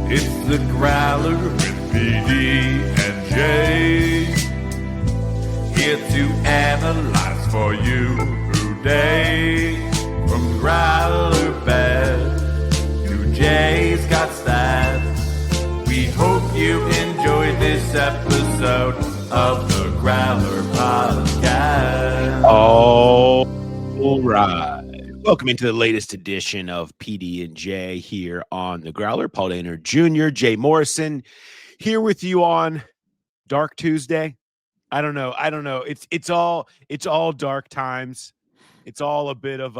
It's the Growler with PD and J. Here to analyze for you today. From Growler Bet to Jay's got stats. We hope you enjoyed this episode of the Growler Podcast. All right. Welcome into the latest edition of PD and J here on the Growler. Paul Dehner Jr., Jay Morrison, here with you on Dark Tuesday. I don't know. It's all dark times. It's all a bit of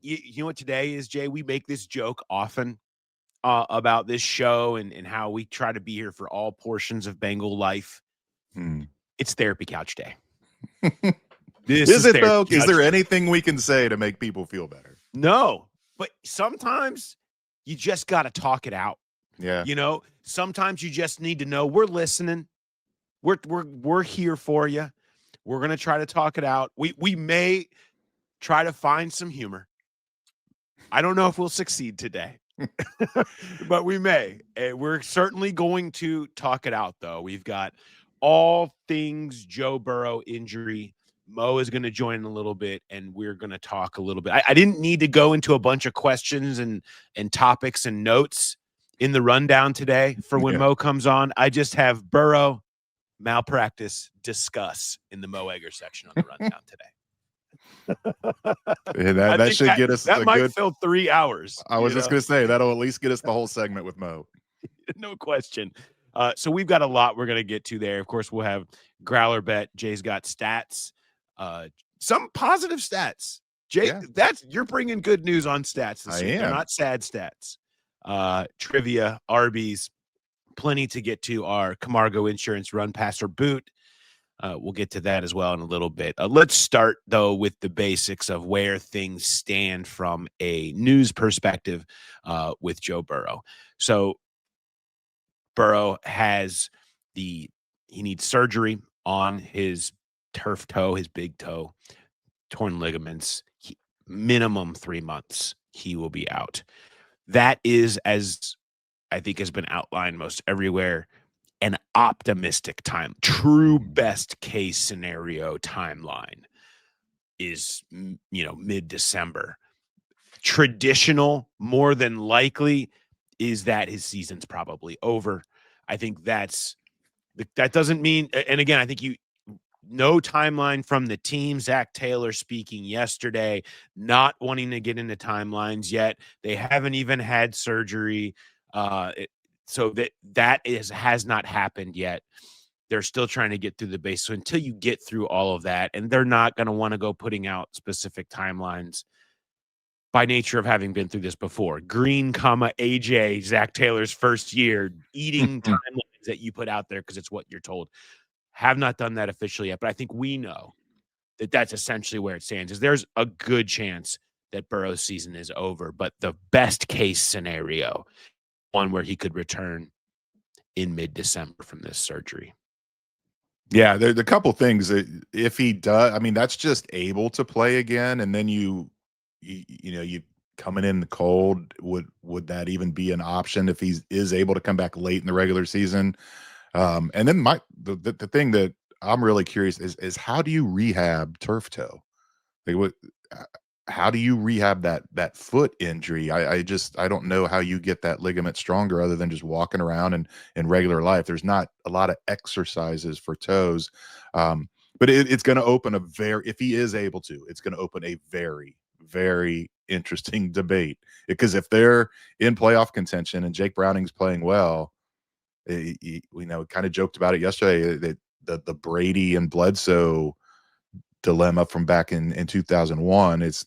you know what today is, Jay? We make this joke often about this show and how we try to be here for all portions of Bengal life. It's therapy couch day. Is it though? Is there anything we can say to make people feel better? No, but sometimes you just got to talk it out. Yeah. You know, sometimes you just need to know we're listening. We're here for you. We're going to try to talk it out. We may try to find some humor. I don't know if we'll succeed today, but we may. We're certainly going to talk it out, though. We've got all things Joe Burrow injury. Mo is going to join in a little bit, and we're going to talk a little bit. I didn't need to go into a bunch of questions and topics and notes in the rundown today for when Mo comes on. I just have Burrow, malpractice, discuss in the Mo Egger section on the rundown today. that should get us. That might fill 3 hours. I was just going to say that'll at least get us the whole segment with Mo. No question. So we've got a lot we're going to get to there. Of course, we'll have Growler Bet. Jay's got stats. Some positive stats. Jay, you're bringing good news on stats this week. They're not sad stats. Trivia, ARBIES, plenty to get to. Our Camargo insurance run, pass, or boot. We'll get to that as well in a little bit. Let's start, though, with the basics of where things stand from a news perspective with Joe Burrow. So Burrow he needs surgery on his turf toe, his big toe, torn ligaments, minimum 3 months he will be out. That is, as I think has been outlined most everywhere, an optimistic time. True best case scenario timeline is, mid-December. Traditional, more than likely, is that his season's probably over. I think that doesn't mean, and again, I think no timeline from the team. Zach Taylor speaking yesterday, not wanting to get into timelines yet. They haven't even had surgery. So that has not happened yet. They're still trying to get through the base. So until you get through all of that, and they're not going to want to go putting out specific timelines by nature of having been through this before. Green, AJ, Zach Taylor's first year, eating timelines that you put out there because it's what you're told. Have not done that officially yet, but I think we know that that's essentially where it stands. Is there's a good chance that Burrow's season is over, but the best case scenario, one where he could return in mid-December from this surgery. Yeah, there's a couple things that if he does, I mean, that's just able to play again, and then you coming in the cold, would that even be an option if he is able to come back late in the regular season? And then the thing that I'm really curious is how do you rehab turf toe? Like how do you rehab that foot injury? I don't know how you get that ligament stronger other than just walking around and in regular life. There's not a lot of exercises for toes. But it's going to open if he is able to, it's going to open a very, very interesting debate, because if they're in playoff contention and Jake Browning's playing well, we kind of joked about it yesterday, that the Brady and Bledsoe dilemma from back in 2001 is,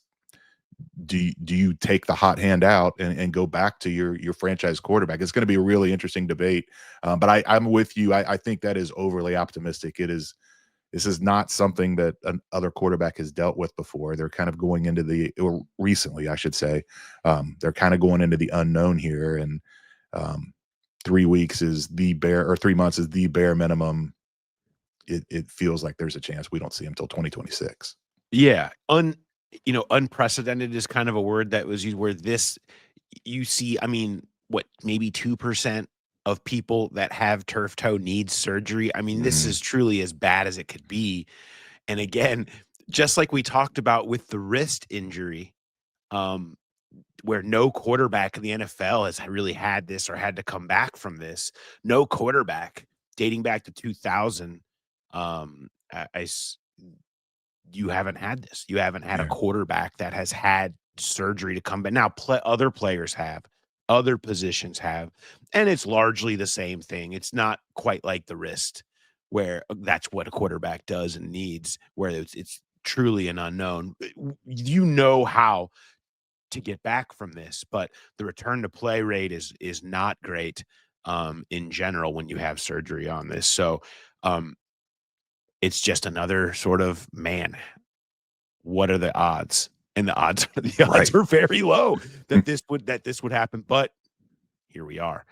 do you take the hot hand out and go back to your franchise quarterback? It's going to be a really interesting debate. But I'm with you. I think that is overly optimistic. This is not something that another quarterback has dealt with before. They're kind of going into recently, I should say, they're kind of going into the unknown here. And 3 weeks is or 3 months is the bare minimum. It feels like there's a chance we don't see him till 2026. Yeah. Unprecedented is kind of a word that was used where you see, I mean, maybe 2% of people that have turf toe need surgery. I mean, this is truly as bad as it could be. And again, just like we talked about with the wrist injury, where no quarterback in the NFL has really had this or had to come back from this. No quarterback dating back to 2000. You haven't had this. You haven't had a quarterback that has had surgery to come back. Now, other players have, other positions have, and it's largely the same thing. It's not quite like the wrist, where that's what a quarterback does and needs, where it's truly an unknown. You know how to get back from this, but the return to play rate is not great in general when you have surgery on this. So it's just another sort of, man, what are the odds? And the odds are very low that this would happen, but here we are.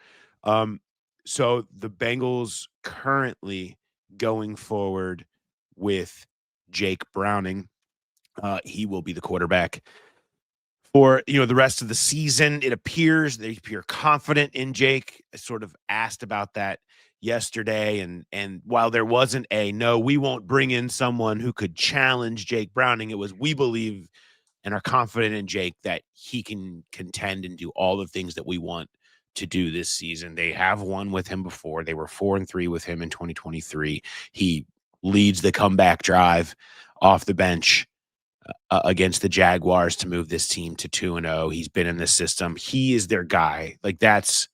So the Bengals currently going forward with Jake Browning. He will be the quarterback for the rest of the season. It appears they appear confident in Jake. I sort of asked about that yesterday, and while there wasn't no, we won't bring in someone who could challenge Jake Browning, it was, we believe and are confident in Jake that he can contend and do all the things that we want to do this season. They have won with him before. They were 4-3 with him in 2023. He leads the comeback drive off the bench against the Jaguars to move this team to 2-0. He's been in the system. He is their guy. Like that's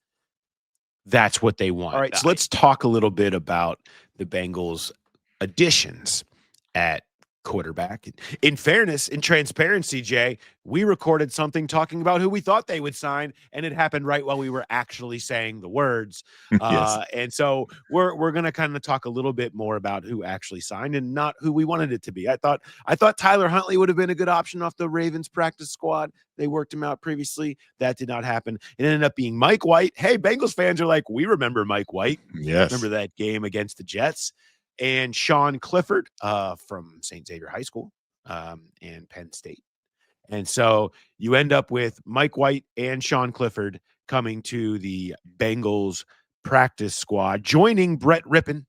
what they want. All right, so let's talk a little bit about the Bengals additions at quarterback. In fairness, in transparency, Jay, we recorded something talking about who we thought they would sign, and it happened right while we were actually saying the words. Yes. And so we're going to kind of talk a little bit more about who actually signed and not who we wanted it to be. I thought Tyler Huntley would have been a good option off the Ravens practice squad. They worked him out previously. That did not happen. It ended up being Mike White. Hey, Bengals fans are like, we remember Mike White. Yes. Remember that game against the Jets. And Sean Clifford from St. Xavier High School and Penn State. And so you end up with Mike White and Sean Clifford coming to the Bengals practice squad, joining Brett Rippon,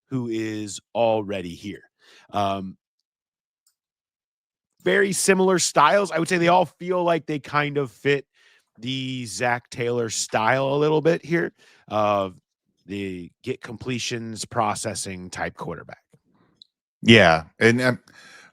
who is already here. Very similar styles. I would say they all feel like they kind of fit the Zach Taylor style a little bit here. The get completions processing type quarterback. Yeah. And I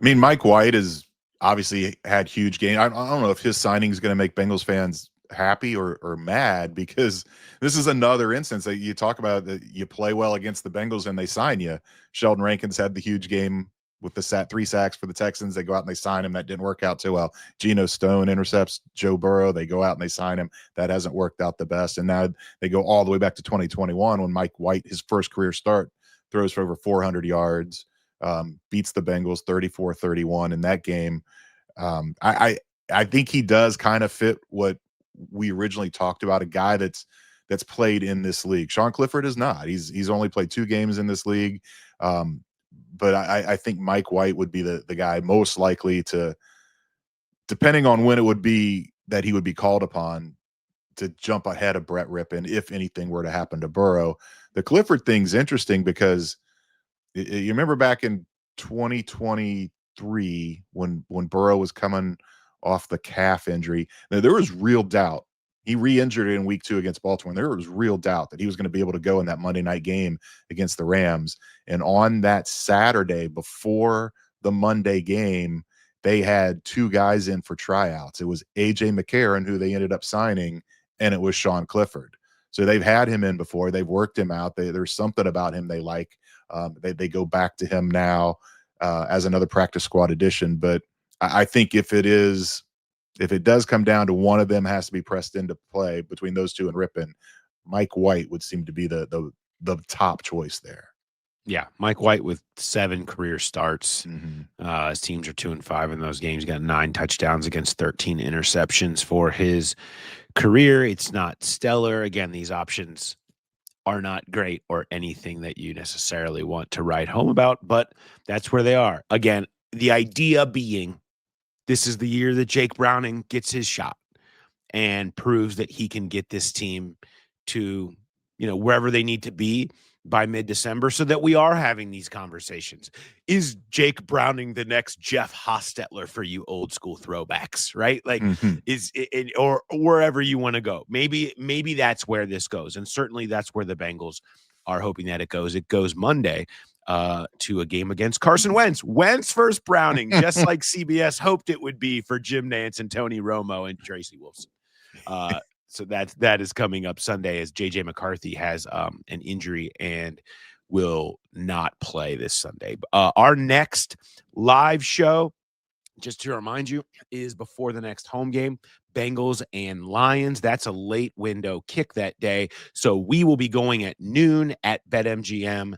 mean, Mike White has obviously had huge gain. I don't know if his signing is going to make Bengals fans happy or mad, because this is another instance that you talk about that you play well against the Bengals and they sign you. Sheldon Rankins had the huge game with the 3 sacks for the Texans. They go out and they sign him. That didn't work out too well. Geno Stone intercepts Joe Burrow. They go out and they sign him. That hasn't worked out the best. And now they go all the way back to 2021 when Mike White, his first career start, throws for over 400 yards, beats the Bengals 34-31 in that game. I think he does kind of fit what we originally talked about, a guy that's played in this league. Sean Clifford is not. He's only played 2 games in this league. But I think Mike White would be the guy most likely to, depending on when it would be that he would be called upon, to jump ahead of Brett Rippon if anything were to happen to Burrow. The Clifford thing's interesting because you remember back in 2023 when Burrow was coming off the calf injury, there was real doubt. He re-injured it in week 2 against Baltimore. And there was real doubt that he was going to be able to go in that Monday night game against the Rams. And on that Saturday before the Monday game, they had 2 guys in for tryouts. It was A.J. McCarron, who they ended up signing, and it was Sean Clifford. So they've had him in before. They've worked him out. There's something about him they like. They go back to him now as another practice squad addition. But I think if it does come down to one of them has to be pressed into play between those 2 and Rippon, Mike White would seem to be the top choice there. Yeah, Mike White with 7 career starts. Mm-hmm. His teams are 2-5 in those games. He got 9 touchdowns against 13 interceptions for his career. It's not stellar. Again, these options are not great or anything that you necessarily want to write home about, but that's where they are. Again, the idea being, this is the year that Jake Browning gets his shot. and proves that he can get this team to, wherever they need to be by mid-December, so that we are having these conversations. Is Jake Browning the next Jeff Hostetler for you old school throwbacks, right? Like, is it, or wherever you want to go. Maybe that's where this goes. And certainly that's where the Bengals are hoping that it goes. It goes Monday to a game against Carson Wentz. Wentz versus Browning, just like CBS hoped it would be for Jim Nantz and Tony Romo and Tracy Wolfson. So that is coming up Sunday, as JJ McCarthy has an injury and will not play this Sunday. Our next live show, just to remind you, is before the next home game, Bengals and Lions. That's a late window kick that day. So we will be going at noon at BetMGM.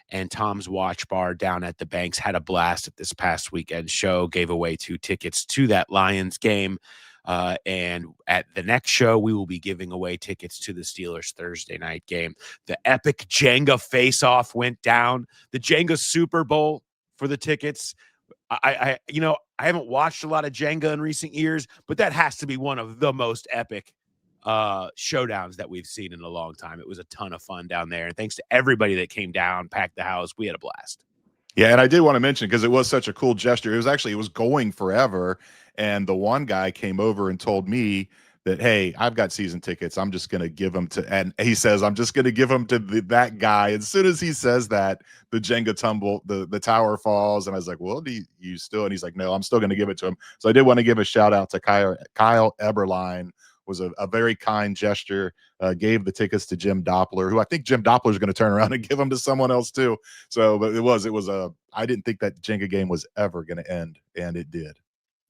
And Tom's Watch Bar down at the Banks had a blast at this past weekend show, gave away 2 tickets to that Lions game. And at the next show, we will be giving away tickets to the Steelers Thursday night game. The epic Jenga face-off went down. The Jenga Super Bowl for the tickets. I haven't watched a lot of Jenga in recent years, but that has to be one of the most epic showdowns that we've seen in a long time. It was a ton of fun down there. And thanks to everybody that came down, packed the house. We had a blast. Yeah, and I did want to mention, because it was such a cool gesture. It was going forever. And the one guy came over and told me that, hey, I've got season tickets. I'm just going to give them to, and he says, I'm just going to give them to that guy. As soon as he says that, the Jenga the tower falls. And I was like, well, do you still? And he's like, no, I'm still going to give it to him. So I did want to give a shout out to Kyle Eberline. Was a very kind gesture, gave the tickets to Jim Doppler, who I think Jim Doppler is going to turn around and give them to someone else too. So, but I didn't think that Jenga game was ever going to end, and it did.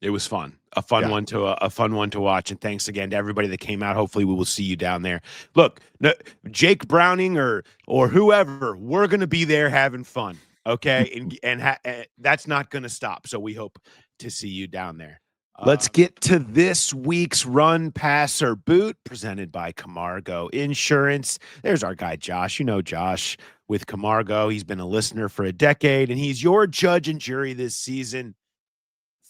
It was fun, a fun one to watch. And thanks again to everybody that came out. Hopefully we will see you down there. Look, Jake Browning or whoever, we're going to be there having fun. Okay. and that's not going to stop. So we hope to see you down there. Let's get to this week's Run, Pass, or Boot, presented by Camargo Insurance. There's our guy, Josh. You know Josh with Camargo. He's been a listener for a decade, and he's your judge and jury this season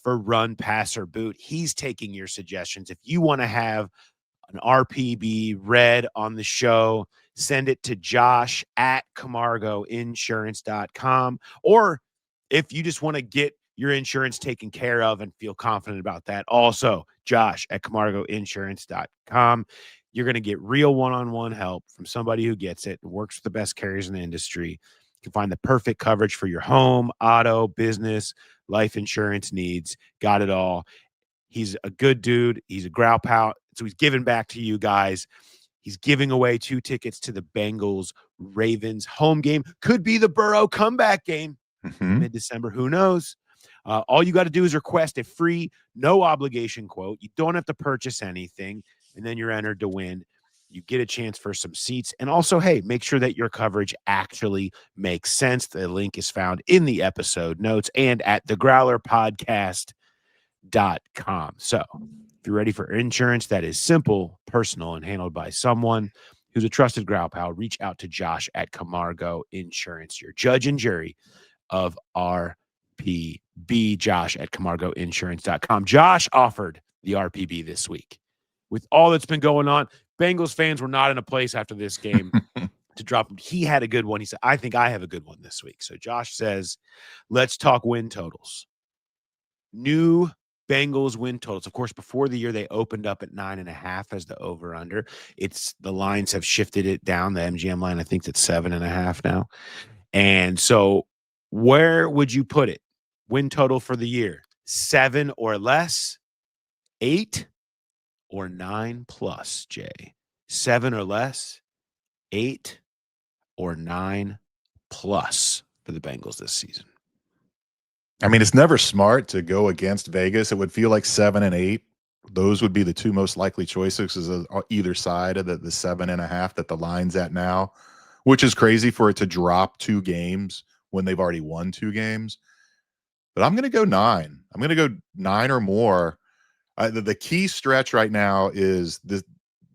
for Run, Pass, or Boot. He's taking your suggestions. If you want to have an RPB read on the show, send it to Josh at CamargoInsurance.com. Or if you just want to get your insurance taken care of and feel confident about that, also Josh at CamargoInsurance.com. You're going to get real one-on-one help from somebody who gets it and works with the best carriers in the industry. You can find the perfect coverage for your home, auto, business, life insurance needs. Got it all. He's a good dude. He's a growl pal. So he's giving back to you guys. He's giving away 2 tickets to the Bengals-Ravens home game. Could be the Burrow comeback game mid-December. Who knows? All you got to do is request a free, no obligation quote. You don't have to purchase anything, and then you're entered to win. You get a chance for some seats. And also, hey, make sure that your coverage actually makes sense. The link is found in the episode notes and at thegrowlerpodcast.com. So if you're ready for insurance that is simple, personal, and handled by someone who's a trusted growl pal, reach out to Josh at Camargo Insurance, your judge and jury of RPB. Josh at CamargoInsurance.com. Josh offered the RPB this week. With all that's been going on, Bengals fans were not in a place after this game to drop him. He had a good one. He said, I think I have a good one this week. So Josh says, let's talk win totals. New Bengals win totals. Of course, before the year, they opened up at 9.5 as the over-under. The lines have shifted it down. The MGM line, I think, it's 7.5 now. And so where would you put it? Win total for the year, 7 or less, 8 or 9+, Jay. 7 or less, 8 or 9+ for the Bengals this season. I mean, it's never smart to go against Vegas. It would feel like 7 and 8. Those would be the 2 most likely choices, is either side of the 7.5 that the line's at now, which is crazy for it to drop 2 games when they've already won 2 games. But I'm going to go 9. I'm going to go 9 or more. The key stretch right now is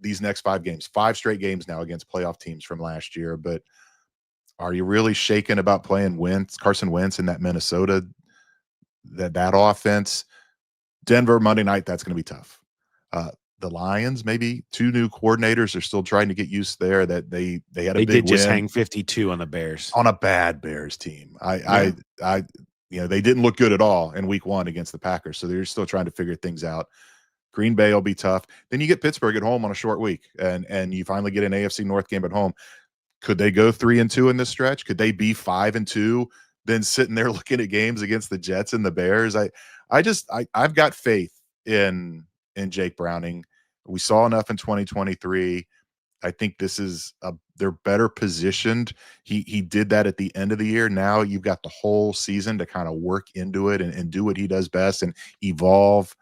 these next 5 games, 5 straight games now against playoff teams from last year. But are you really shaken about playing Carson Wentz in that Minnesota, that offense? Denver Monday night, that's going to be tough. the Lions, maybe 2 new coordinators are still trying to get used there. That they had a They big did just win hang 52 on the Bears. on a bad Bears team. Yeah. I they didn't look good at all in week 1 against the Packers, so they're still trying to figure things out. Green Bay will be tough. Then you get Pittsburgh at home on a short week, and you finally get an AFC North game at home. Could they go 3-2 in this stretch? Could they be 5-2? Then sitting there looking at games against the Jets and the Bears. I've got faith in Jake Browning. We saw enough in 2023. I think this is they're better positioned. He did that at the end of the year. Now you've got the whole season to kind of work into it and do what he does best and evolve.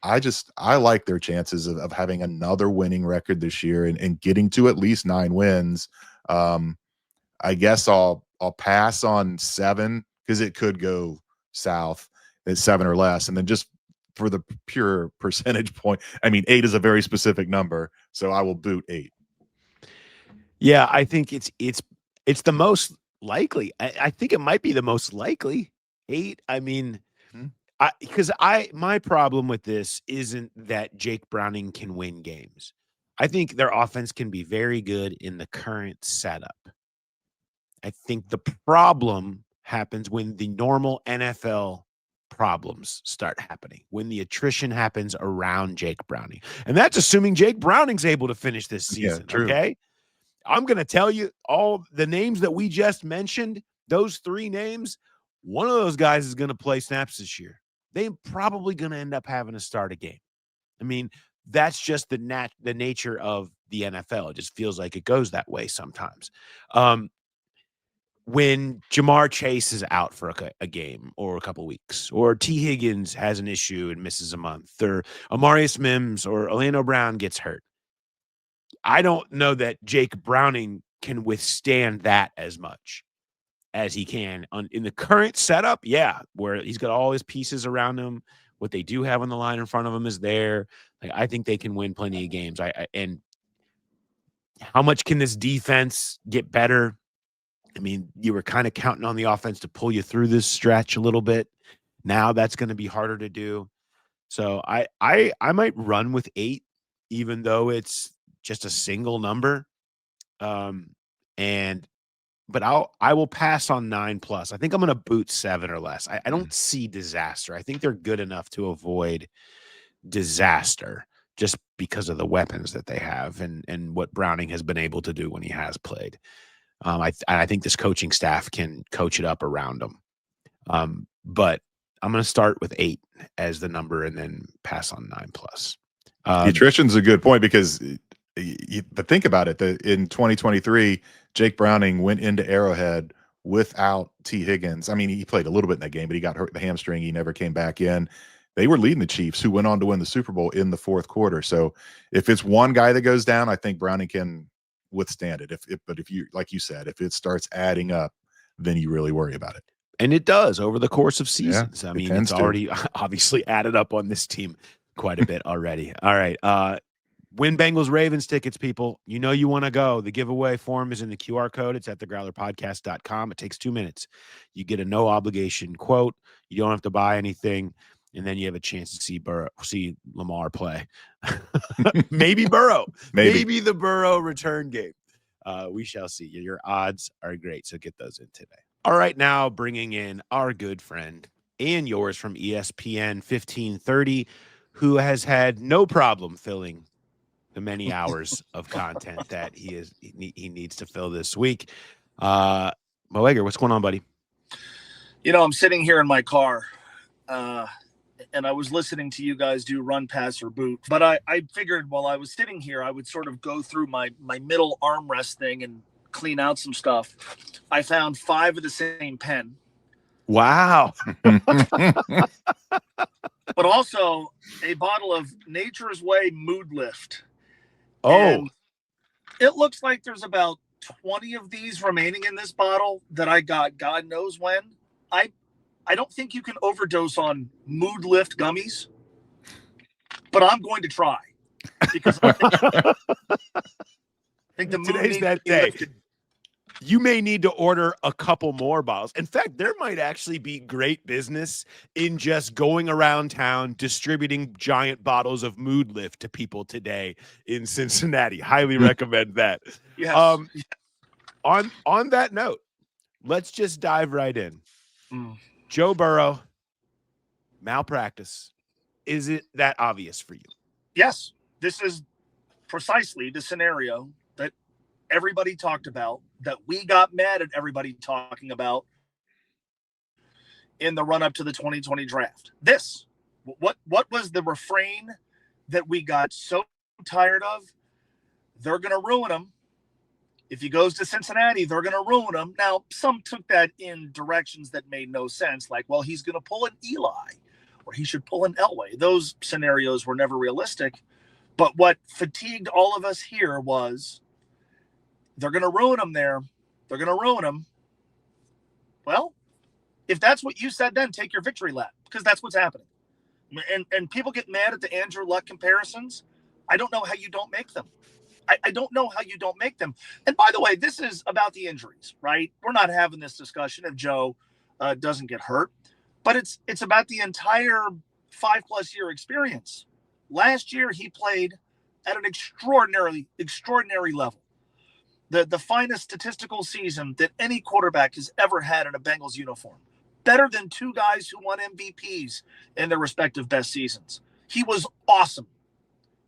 I like their chances of having another winning record this year and getting to at least 9 wins. I guess I'll pass on 7 because it could go south at 7 or less. And then just for the pure percentage point, I mean, 8 is a very specific number, so I will boot 8. Yeah, I think it's the most likely. I think it might be the most likely 8. I mean, because my problem with this isn't that Jake Browning can win games. I think their offense can be very good in the current setup. I think the problem happens when the normal NFL problems start happening, when the attrition happens around Jake Browning. And that's assuming Jake Browning's able to finish this season, okay? I'm going to tell you all the names that we just mentioned, those 3 names, one of those guys is going to play snaps this year. They're probably going to end up having to start a game. I mean, that's just the nature of the NFL. It just feels like it goes that way sometimes. When Jamar Chase is out for a game or a couple weeks, or T. Higgins has an issue and misses a month, or Amarius Mims or Orlando Brown gets hurt, I don't know that Jake Browning can withstand that as much as he can in the current setup. Yeah, where he's got all his pieces around him. What they do have on the line in front of him is there. Like, I think they can win plenty of games. And how much can this defense get better? I mean, you were kind of counting on the offense to pull you through this stretch a little bit. Now that's going to be harder to do. So I might run with 8, even though it's just a single number. But I will pass on 9+. I think I'm going to boot 7 or less. I don't see disaster. I think they're good enough to avoid disaster just because of the weapons that they have and what Browning has been able to do when he has played. I think this coaching staff can coach it up around them. But I'm going to start with 8 as the number and then pass on 9+. The attrition's a good point because but think about it. In 2023, Jake Browning went into Arrowhead without T. Higgins. I mean, he played a little bit in that game, but he got hurt the hamstring. He never came back in. They were leading the Chiefs, who went on to win the Super Bowl in the 4th quarter. So if it's one guy that goes down, I think Browning can withstand it. But if you, like you said, if it starts adding up, then you really worry about it. And it does over the course of seasons. Yeah, I mean, it's already obviously added up on this team quite a bit already. All right. Win Bengals Ravens tickets, people. You know you want to go. The giveaway form is in the QR code. It's at thegrowlerpodcast.com. It takes 2 minutes. You get a no obligation quote. You don't have to buy anything. And then you have a chance to see Lamar play. Maybe Burrow. Maybe the Burrow return game. We shall see. Your odds are great, so get those in today. All right, now bringing in our good friend and yours from ESPN 1530, who has had no problem filling the many hours of content that he needs to fill this week. Mo Egger, what's going on, buddy? I'm sitting here in my car, and I was listening to you guys do run, pass, or boot. But I figured while I was sitting here, I would sort of go through my middle armrest thing and clean out some stuff. I found 5 of the same pen. Wow. But also a bottle of Nature's Way Mood Lift. Oh. And it looks like there's about 20 of these remaining in this bottle that I got God knows when. I don't think you can overdose on Mood Lift gummies, but I'm going to try because I think the mood Today's needs that to be day. lifted. you may need to order a couple more bottles. In fact, there might actually be great business in just going around town distributing giant bottles of Mood Lift to people today in Cincinnati. Highly recommend that. Yes. On that note, let's just dive right in. Mm. Joe Burrow, malpractice. Is it that obvious for you? Yes. This is precisely the scenario that everybody talked about, that we got mad at everybody talking about in the run-up to the 2020 draft. What was the refrain that we got so tired of? They're going to ruin him. If he goes to Cincinnati, they're going to ruin him. Now, some took that in directions that made no sense, like, well, he's going to pull an Eli, or he should pull an Elway. Those scenarios were never realistic. But what fatigued all of us here was, they're going to ruin him there. They're going to ruin him. Well, if that's what you said, then take your victory lap, because that's what's happening. And people get mad at the Andrew Luck comparisons. I don't know how you don't make them. I don't know how you don't make them. And by the way, this is about the injuries, right? We're not having this discussion if Joe doesn't get hurt, but it's about the entire 5+ year experience. Last year, he played at an extraordinary level. The finest statistical season that any quarterback has ever had in a Bengals uniform. Better than two guys who won MVPs in their respective best seasons. He was awesome.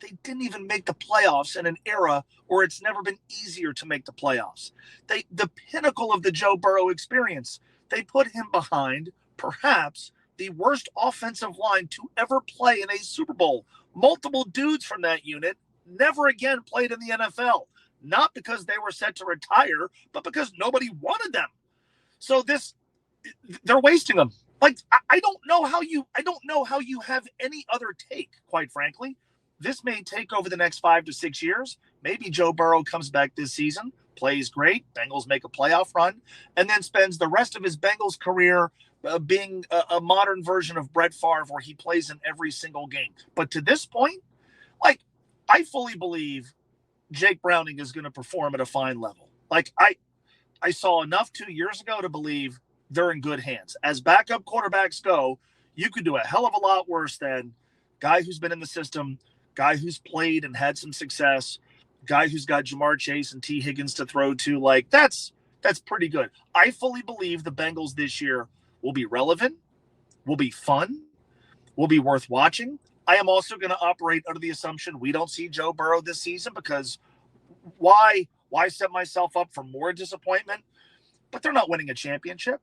They didn't even make the playoffs in an era where it's never been easier to make the playoffs. The pinnacle of the Joe Burrow experience, they put him behind perhaps the worst offensive line to ever play in a Super Bowl. Multiple dudes from that unit never again played in the NFL. Not because they were set to retire, but because nobody wanted them. So they're wasting them. Like, I don't know how you have any other take, quite frankly. This may take over the next 5 to 6 years. Maybe Joe Burrow comes back this season, plays great, Bengals make a playoff run, and then spends the rest of his Bengals career being a modern version of Brett Favre, where he plays in every single game. But to this point, like, I fully believe Jake Browning is going to perform at a fine level. Like, I saw enough 2 years ago to believe they're in good hands. As backup quarterbacks go, you could do a hell of a lot worse than guy who's been in the system, guy who's played and had some success, guy who's got Jamar Chase and T. Higgins to throw to. Like, that's pretty good. I fully believe the Bengals this year will be relevant, will be fun, will be worth watching. I am also going to operate under the assumption we don't see Joe Burrow this season, because why set myself up for more disappointment? But they're not winning a championship.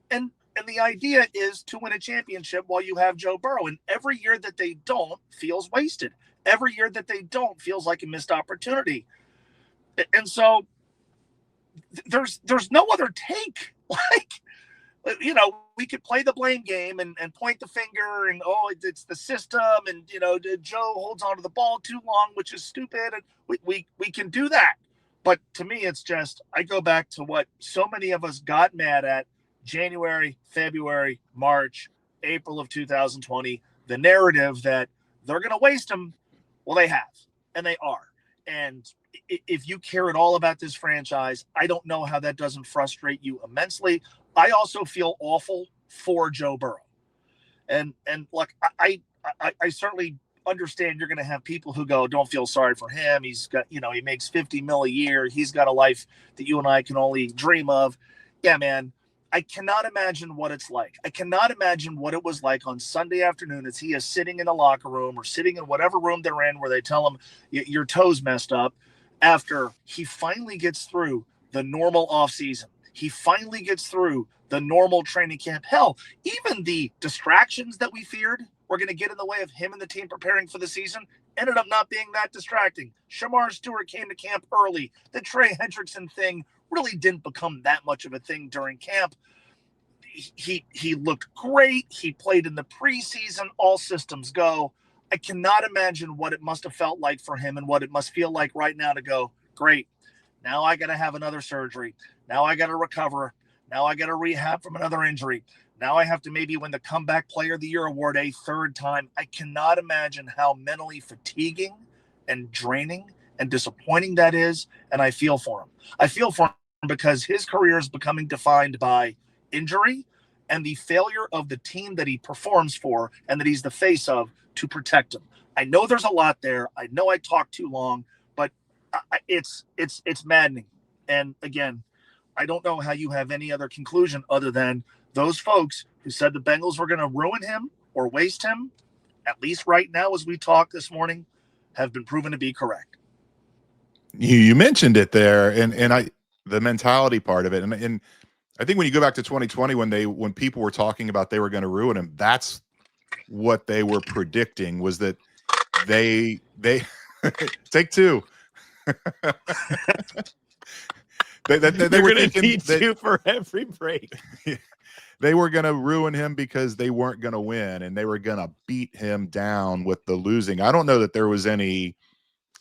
And the idea is to win a championship while you have Joe Burrow. And every year that they don't feels wasted. Every year that they don't feels like a missed opportunity. And so there's no other take. Like, you know, we could play the blame game and point the finger and, oh, it's the system. And, you know, Joe holds onto the ball too long, which is stupid. And we can do that. But to me, it's just, I go back to what so many of us got mad at January, February, March, April of 2020, the narrative that they're going to waste them. Well, they have, and they are. And if you care at all about this franchise, I don't know how that doesn't frustrate you immensely. I also feel awful for Joe Burrow. And look, I certainly understand you're going to have people who go, don't feel sorry for him. He's got, you know, he makes $50 million a year. He's got a life that you and I can only dream of. Yeah, man. I cannot imagine what it's like. I cannot imagine what it was like on Sunday afternoon as he is sitting in the locker room or sitting in whatever room they're in where they tell him your toes messed up, after he finally gets through the normal offseason. He finally gets through the normal training camp. Hell, even the distractions that we feared were going to get in the way of him and the team preparing for the season ended up not being that distracting. Shamar Stewart came to camp early. The Trey Hendrickson thing really didn't become that much of a thing during camp. He looked great. He played in the preseason. All systems go. I cannot imagine what it must have felt like for him and what it must feel like right now to go, great. Now I got to have another surgery. Now I got to recover. Now I got to rehab from another injury. Now I have to maybe win the Comeback Player of the Year award a third time. I cannot imagine how mentally fatiguing and draining and disappointing that is. And I feel for him. I feel for because his career is becoming defined by injury and the failure of the team that he performs for and that he's the face of to protect him. I know there's a lot there. I know I talked too long, but it's maddening. And again, I don't know how you have any other conclusion other than those folks who said the Bengals were going to ruin him or waste him, at least right now as we talk this morning, have been proven to be correct. You mentioned it there, and the mentality part of it, and I think when you go back to 2020 when people were talking about they were going to ruin him, that's what they were predicting, was that they take two. they were going to need two for every break. They were going to ruin him because they weren't going to win, and they were going to beat him down with the losing. I don't know that there was any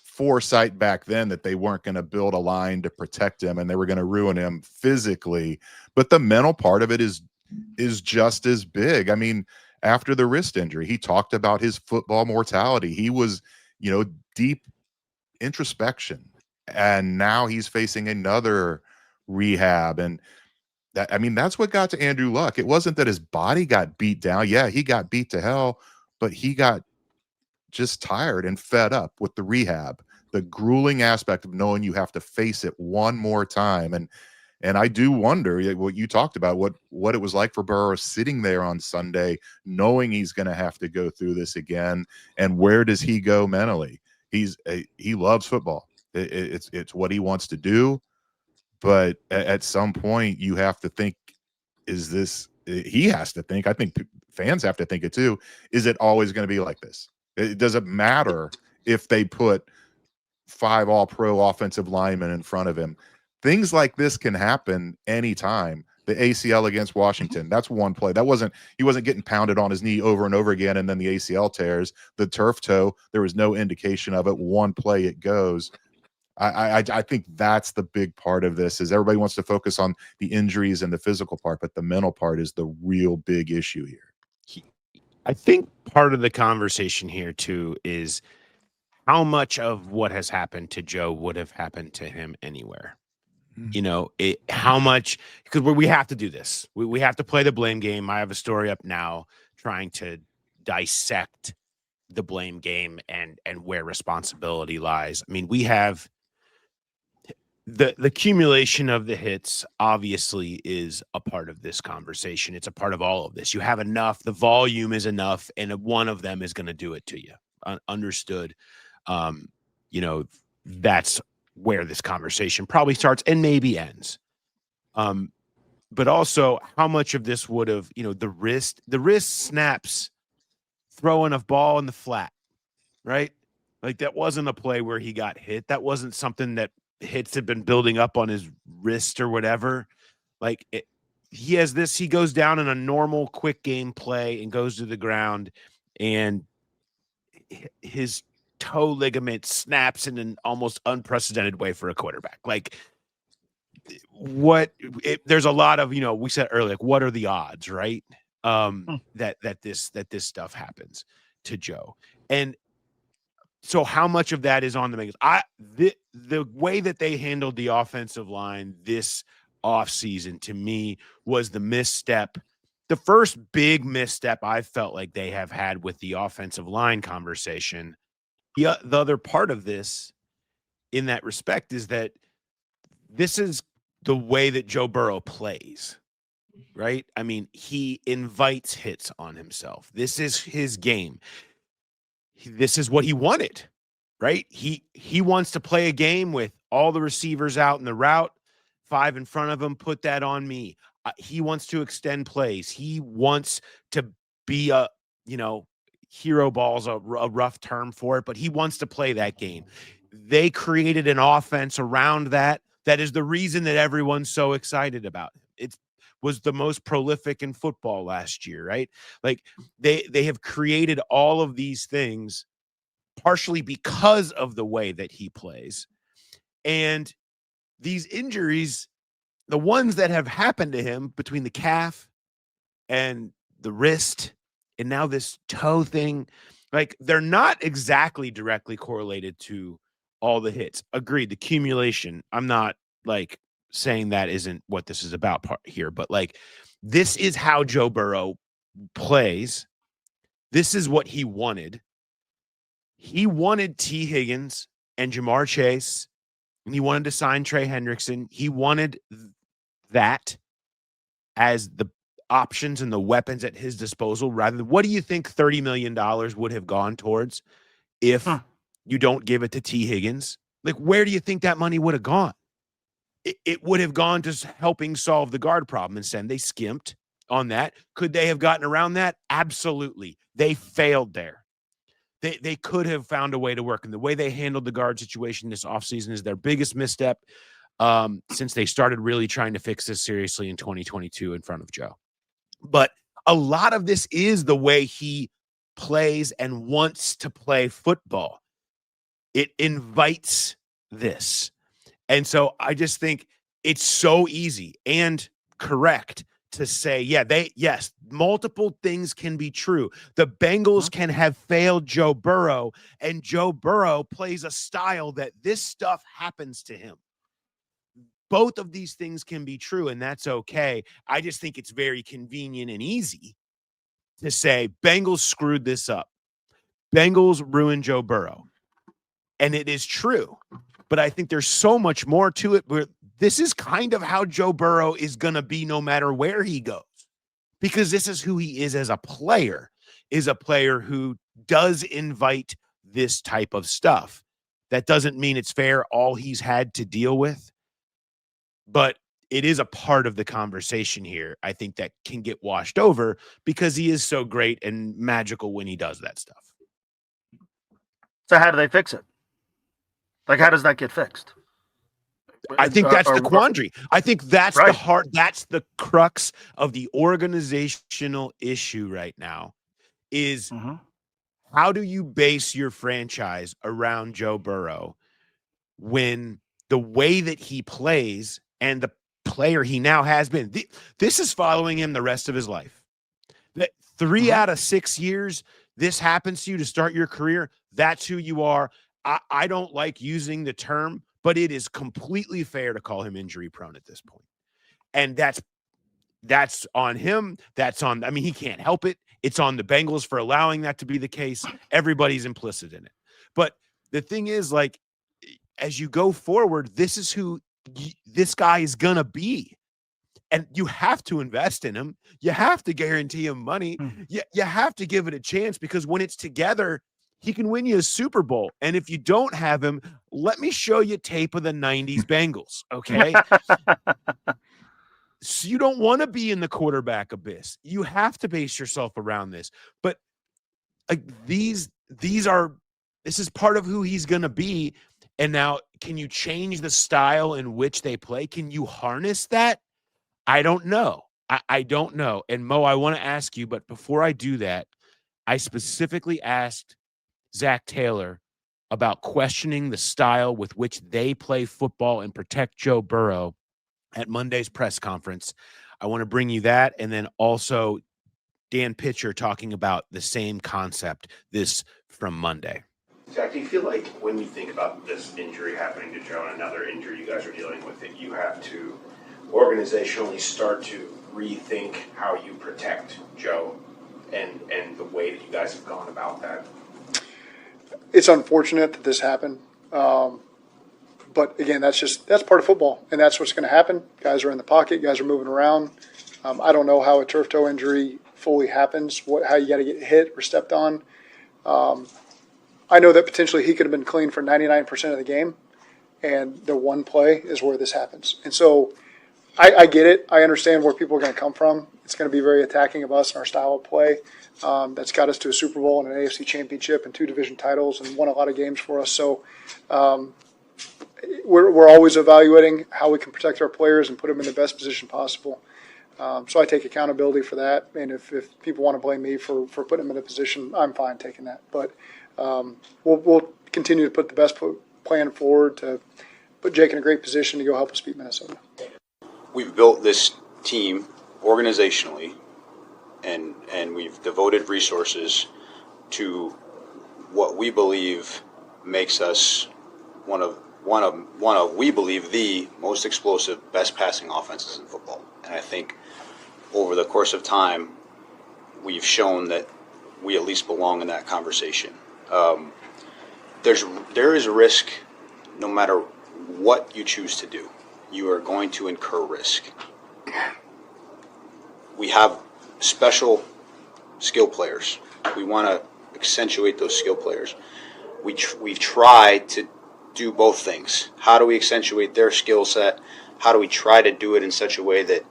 foresight back then that they weren't going to build a line to protect him and they were going to ruin him physically. But the mental part of it is just as big. I mean, after the wrist injury, he talked about his football mortality. He was, deep introspection, and now he's facing another rehab. And that's what got to Andrew Luck. It wasn't that his body got beat down. Yeah, he got beat to hell, but he got just tired and fed up with the rehab, the grueling aspect of knowing you have to face it one more time. And I do wonder what you talked about, what it was like for Burrow sitting there on Sunday, knowing he's going to have to go through this again. And where does he go mentally? He loves football. It's what he wants to do. But at some point you have to think, he has to think, I think fans have to think it too. Is it always going to be like this? It doesn't matter if they put 5 all-pro offensive linemen in front of him. Things like this can happen anytime. The ACL against Washington, that's one play. He wasn't getting pounded on his knee over and over again, and then the ACL tears. The turf toe, there was no indication of it. One play, it goes. I think that's the big part of this, is everybody wants to focus on the injuries and the physical part, but the mental part is the real big issue here. I think part of the conversation here too is how much of what has happened to Joe would have happened to him anywhere. How much, because we have to do this. We have to play the blame game. I have a story up now trying to dissect the blame game and where responsibility lies. I mean, we have the accumulation of the hits obviously is a part of this conversation. It's a part of all of this. You have enough, the volume is enough, and one of them is going to do it to you. Understood. That's where this conversation probably starts and maybe ends. But also how much of this would have, the wrist snaps throwing a ball in the flat, right? Like that wasn't a play where he got hit. That wasn't something that hits had been building up on his wrist or whatever. Like he goes down in a normal quick game play and goes to the ground, and his toe ligament snaps in an almost unprecedented way for a quarterback. Like there's a lot of, we said earlier, like, what are the odds, right? That this stuff happens to Joe. And so how much of that is on the Bengals? The way that they handled the offensive line this offseason, to me, was the misstep. The first big misstep I felt like they have had with the offensive line conversation. The other part of this, in that respect, is that this is the way that Joe Burrow plays, right? I mean, he invites hits on himself. This is his game. This is what he wanted, right? He wants to play a game with all the receivers out in the route, 5 in front of him, put that on me. He wants to extend plays. He wants to be hero ball's a rough term for it, but he wants to play that game. They created an offense around that is the reason that everyone's so excited about it. It was the most prolific in football last year, right? Like they have created all of these things partially because of the way that he plays. And these injuries, the ones that have happened to him between the calf and the wrist and now this toe thing, like they're not exactly directly correlated to all the hits. Agreed. The accumulation, I'm not like saying that isn't what this is about here, but like, this is how Joe Burrow plays. This is what he wanted. He wanted T. Higgins and Jamar Chase, and he wanted to sign Trey Hendrickson. He wanted that as the options and the weapons at his disposal, rather than, what do you think $30 million would have gone towards if you don't give it to T. Higgins? Like, where do you think that money would have gone? It would have gone to helping solve the guard problem. Instead, they skimped on that. Could they have gotten around that? Absolutely. They failed there. They could have found a way to work. And the way they handled the guard situation this offseason is their biggest misstep since they started really trying to fix this seriously in 2022 in front of Joe. But a lot of this is the way he plays and wants to play football. It invites this. And so I just think it's so easy and correct to say, yes, multiple things can be true. The Bengals can have failed Joe Burrow, and Joe Burrow plays a style that this stuff happens to him. Both of these things can be true, and that's okay. I just think it's very convenient and easy to say Bengals screwed this up. Bengals ruined Joe Burrow. And it is true. But I think there's so much more to it. Where this is kind of how Joe Burrow is going to be no matter where he goes. Because this is who he is as a player, is a player who does invite this type of stuff. That doesn't mean it's fair, all he's had to deal with. But it is a part of the conversation here, I think, that can get washed over because he is so great and magical when he does that stuff. So how do they fix it? Like, how does that get fixed? I think that's the quandary. I think that's the heart. That's the crux of the organizational issue right now is how do you base your franchise around Joe Burrow when the way that he plays and the player he now has been, this is following him the rest of his life. That 3 out of 6 years, this happens to you to start your career. That's who you are. I don't like using the term, but it is completely fair to call him injury prone at this point. And that's on him. He can't help it. It's on the Bengals for allowing that to be the case. Everybody's implicit in it. But the thing is, like, as you go forward, this is who this guy is going to be. And you have to invest in him. You have to guarantee him money. You have to give it a chance because when it's together, he can win you a Super Bowl. And if you don't have him, let me show you tape of the 90s Bengals, okay? So you don't want to be in the quarterback abyss. You have to base yourself around this. But like this is part of who he's going to be. And now, can you change the style in which they play? Can you harness that? I don't know. I don't know. And Mo, I want to ask you, but before I do that, I specifically asked Zach Taylor about questioning the style with which they play football and protect Joe Burrow at Monday's press conference. I want to bring you that. And then also Dan Pitcher talking about the same concept, this from Monday. Zach, do you feel like when you think about this injury happening to Joe and another injury you guys are dealing with, that you have to organizationally start to rethink how you protect Joe and the way that you guys have gone about that? It's unfortunate that this happened. But again, that's part of football, and that's what's going to happen. Guys are in the pocket, guys are moving around. I don't know how a turf toe injury fully happens, how you got to get hit or stepped on. I know that potentially he could have been clean for 99% of the game, and the one play is where this happens. And so I get it. I understand where people are going to come from. It's going to be very attacking of us and our style of play. That's got us to a Super Bowl and an AFC championship and 2 division titles and won a lot of games for us. So we're always evaluating how we can protect our players and put them in the best position possible. So I take accountability for that. And if people want to blame me for putting them in a position, I'm fine taking that. But we'll continue to put the best plan forward to put Jake in a great position to go help us beat Minnesota. We've built this team organizationally, and we've devoted resources to what we believe makes us one of one of we believe the most explosive, best passing offenses in football. And I think over the course of time, we've shown that we at least belong in that conversation. There is a risk, no matter what you choose to do. You are going to incur risk. We have special skill players. We want to accentuate those skill players. We've tried to do both things. How do we accentuate their skill set? How do we try to do it in such a way that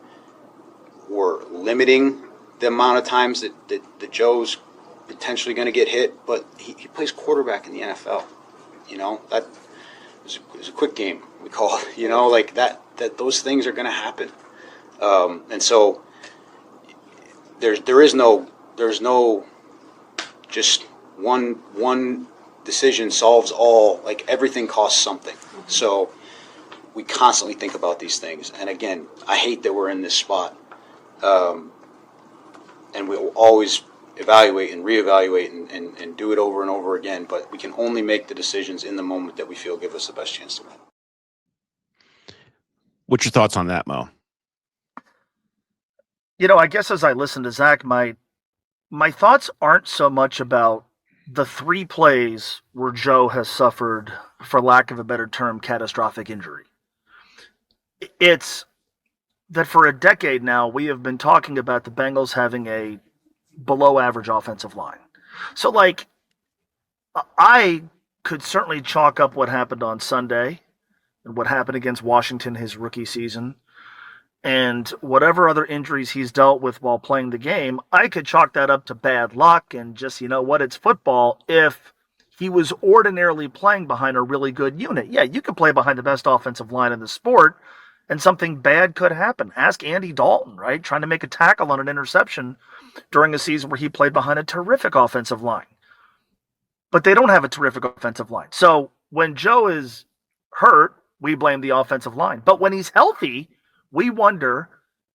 we're limiting the amount of times that Joe's potentially going to get hit? But he plays quarterback in the NFL. That is a quick game, we call it. Like that those things are going to happen. And so there's no just one decision solves all. Like everything costs something. So we constantly think about these things. And again, I hate that we're in this spot. And we'll always evaluate and reevaluate and do it over and over again. But we can only make the decisions in the moment that we feel give us the best chance to win. What's your thoughts on that, Mo? I guess as I listen to Zach, my thoughts aren't so much about the 3 plays where Joe has suffered, for lack of a better term, catastrophic injury. It's that for a decade now, we have been talking about the Bengals having a below average offensive line. So, I could certainly chalk up what happened on Sunday and what happened against Washington his rookie season and whatever other injuries he's dealt with while playing the game. I could chalk that up to bad luck and just, it's football. If he was ordinarily playing behind a really good unit, yeah, you could play behind the best offensive line in the sport and something bad could happen. Ask Andy Dalton, right? Trying to make a tackle on an interception during a season where he played behind a terrific offensive line. But they don't have a terrific offensive line. So when Joe is hurt, we blame the offensive line. But when he's healthy, we wonder,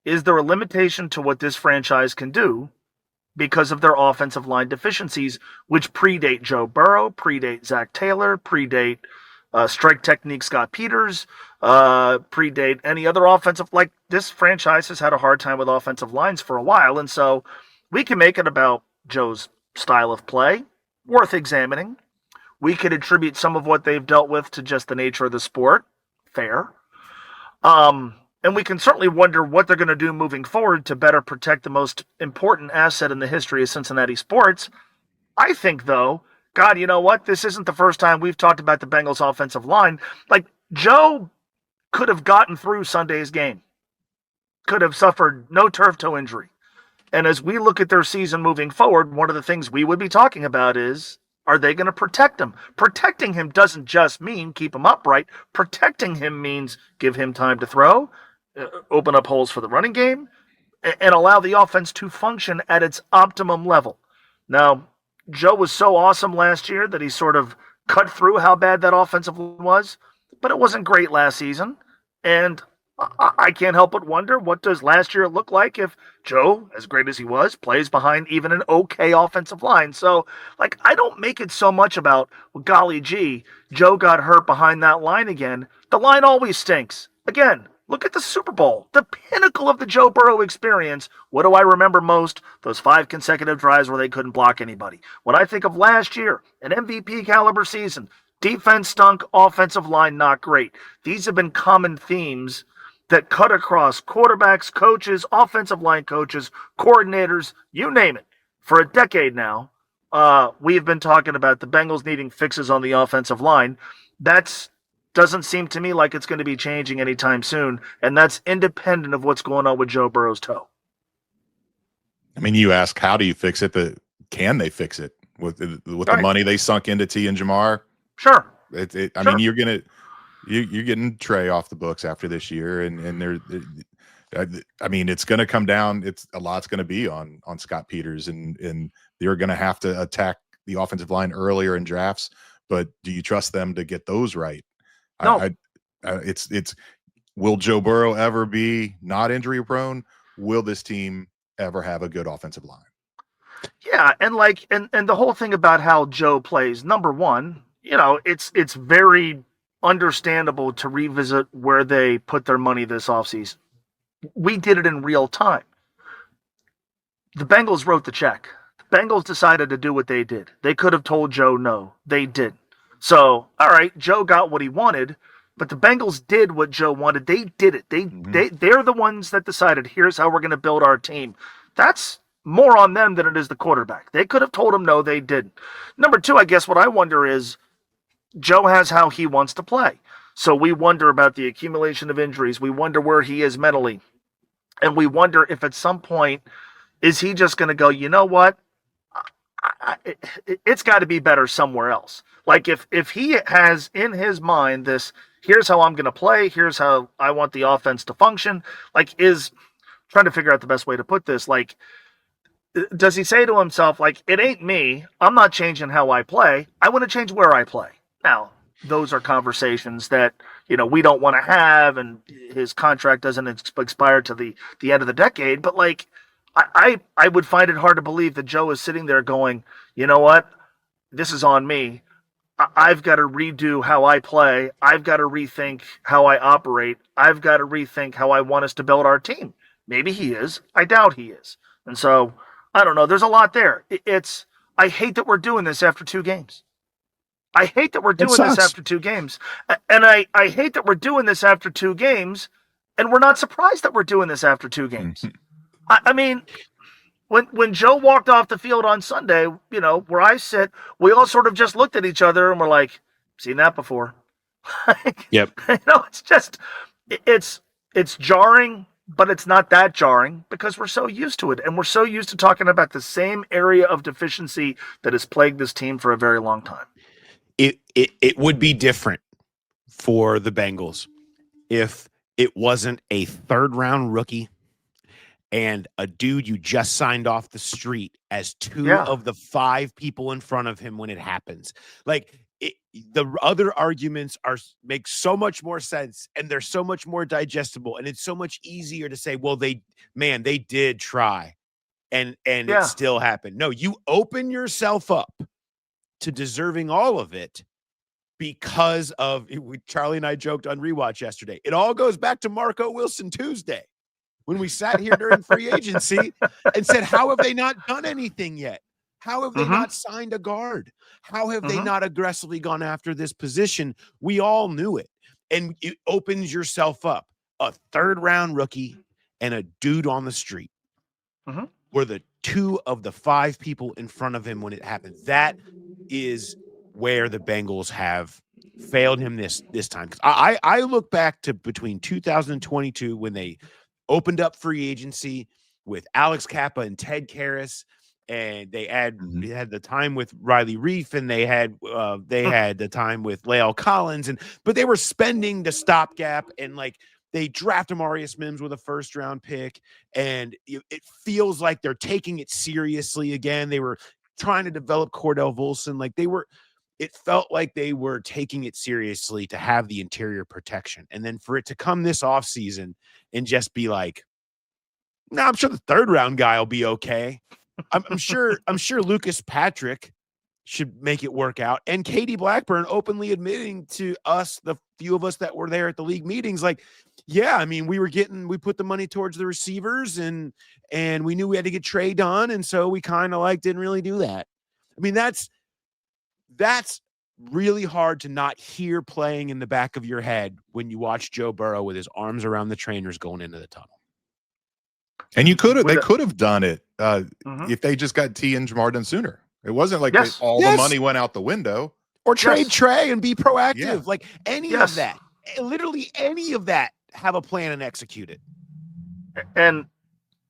is there a limitation to what this franchise can do because of their offensive line deficiencies, which predate Joe Burrow, predate Zach Taylor, predate strike technique Scott Peters, predate any other offensive. Like, this franchise has had a hard time with offensive lines for a while, and so we can make it about Joe's style of play, worth examining. We could attribute some of what they've dealt with to just the nature of the sport, fair. And we can certainly wonder what they're going to do moving forward to better protect the most important asset in the history of Cincinnati sports. I think, though, God, you know what? This isn't the first time we've talked about the Bengals offensive line. Like, Joe could have gotten through Sunday's game, could have suffered no turf toe injury. And as we look at their season moving forward, one of the things we would be talking about is, are they going to protect him? Protecting him doesn't just mean keep him upright. Protecting him means give him time to throw, open up holes for the running game, and allow the offense to function at its optimum level. Now, Joe was so awesome last year that he sort of cut through how bad that offensive line was, but it wasn't great last season. And I can't help but wonder, what does last year look like if Joe, as great as he was, plays behind even an okay offensive line? So, I don't make it so much about, well, golly gee, Joe got hurt behind that line again. The line always stinks. Again, look at the Super Bowl, the pinnacle of the Joe Burrow experience. What do I remember most? Those 5 consecutive drives where they couldn't block anybody. When I think of last year, an MVP caliber season, defense stunk, offensive line not great. These have been common themes that cut across quarterbacks, coaches, offensive line coaches, coordinators, you name it. For a decade now, we have been talking about the Bengals needing fixes on the offensive line. That doesn't seem to me like it's going to be changing anytime soon, and that's independent of what's going on with Joe Burrow's toe. I mean, you ask, how do you fix it? Can they fix it with Right. the money they sunk into T and Jamar? Sure. I mean, you're getting Trey off the books after this year, and I mean, it's going to come down. A lot's going to be on Scott Peters, and they're going to have to attack the offensive line earlier in drafts. But do you trust them to get those right? No. It's will Joe Burrow ever be not injury prone? Will this team ever have a good offensive line? Yeah, and and the whole thing about how Joe plays, number one, it's very understandable to revisit where they put their money this offseason. We did it in real time. The Bengals wrote the check. The Bengals decided to do what they did. They could have told Joe no. They didn't. So, all right, Joe got what he wanted, but the Bengals did what Joe wanted. They did it. They're the ones that decided, here's how we're going to build our team. That's more on them than it is the quarterback. They could have told him no, they didn't. Number two, I guess what I wonder is, Joe has how he wants to play. So we wonder about the accumulation of injuries. We wonder where he is mentally. And we wonder if at some point, is he just going to go, you know what? It's got to be better somewhere else. Like if he has in his mind this, here's how I'm going to play, here's how I want the offense to function, like is trying to figure out the best way to put this, like, does he say to himself, like, it ain't me, I'm not changing how I play, I want to change where I play. Now, those are conversations that, we don't want to have, and his contract doesn't expire to the end of the decade. But, like, I would find it hard to believe that Joe is sitting there going, you know what? This is on me. I've got to redo how I play. I've got to rethink how I operate. I've got to rethink how I want us to build our team. Maybe he is. I doubt he is. And so, I don't know. There's a lot there. I hate that we're doing this after 2 games. I hate that we're doing this after 2 games. And I hate that we're doing this after 2 games, and we're not surprised that we're doing this after 2 games. I mean, when Joe walked off the field on Sunday, where I sit, we all sort of just looked at each other and we're like, seen that before. Yep. It's just, it's jarring, but it's not that jarring because we're so used to it. And we're so used to talking about the same area of deficiency that has plagued this team for a very long time. It would be different for the Bengals if it wasn't a 3rd-round rookie and a dude you just signed off the street as 2 of the 5 people in front of him when it happens. Like, the other arguments make so much more sense, and they're so much more digestible, and it's so much easier to say, well, they did try, and it still happened. No, you open yourself up to deserving all of it because of Charlie and I joked on Rewatch yesterday. It all goes back to Marco Wilson Tuesday when we sat here during free agency and said, how have they not done anything yet? How have they not signed a guard? How have they not aggressively gone after this position? We all knew it. And it opens yourself up. A 3rd-round rookie and a dude on the street were the 2 of the 5 people in front of him when it happened. That is where the Bengals have failed him this time. Because I look back to between 2022 when they opened up free agency with Alex Kappa and Ted Karras, and they had the time with Riley Reif, and they had the time with Lael Collins, but they were spending the stopgap, and like they draft Amarius Mims with a 1st-round pick, and it feels like they're taking it seriously again. They were trying to develop Cordell Volson, it felt like they were taking it seriously to have the interior protection, and then for it to come this offseason and just be like, no, I'm sure the 3rd-round guy will be okay. I'm sure Lucas Patrick should make it work out. And Katie Blackburn openly admitting to us, the few of us that were there at the league meetings, like, yeah, I mean, we put the money towards the receivers and we knew we had to get Trey done. And so we kind of didn't really do that. I mean, that's really hard to not hear playing in the back of your head when you watch Joe Burrow with his arms around the trainers going into the tunnel. And they could have done it if they just got T and Jamar done sooner. It wasn't like the money went out the window. Or trade Trey and be proactive. Yeah. Like any of that, literally any of that, have a plan and execute it. And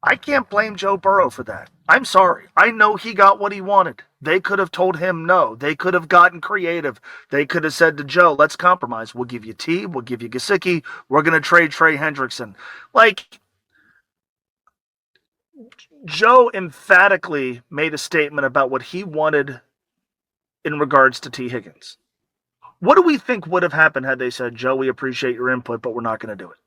I can't blame Joe Burrow for that. I'm sorry. I know he got what he wanted. They could have told him no. They could have gotten creative. They could have said to Joe, let's compromise. We'll give you T. We'll give you Gesicki. We're going to trade Trey Hendrickson. Joe emphatically made a statement about what he wanted in regards to T. Higgins. What do we think would have happened had they said, Joe, we appreciate your input, but we're not going to do it?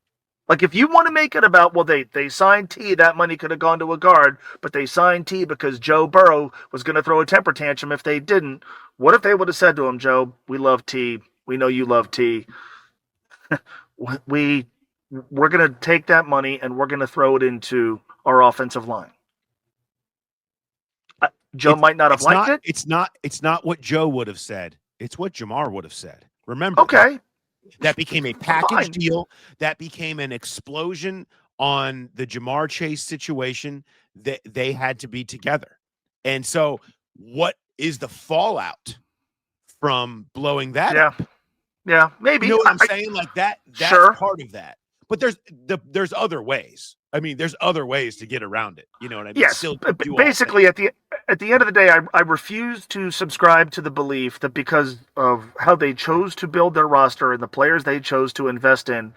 If you want to make it about, well, they signed T, that money could have gone to a guard, but they signed T because Joe Burrow was going to throw a temper tantrum if they didn't. What if they would have said to him, Joe, we love T, We know you love T. We're going to take that money and we're going to throw it into our offensive line. Joe might not have liked it. It's not what Joe would have said. It's what Jamar would have said. Remember, okay, that became a package deal. That became an explosion on the Jamar Chase situation. That they had to be together. And so what is the fallout from blowing that up? Yeah, maybe. You know what I'm saying? Like that's sure. part of that. But there's other ways. I mean, there's other ways to get around it. You know what I mean? Yes. Basically, at the end of the day, I refuse to subscribe to the belief that because of how they chose to build their roster and the players they chose to invest in,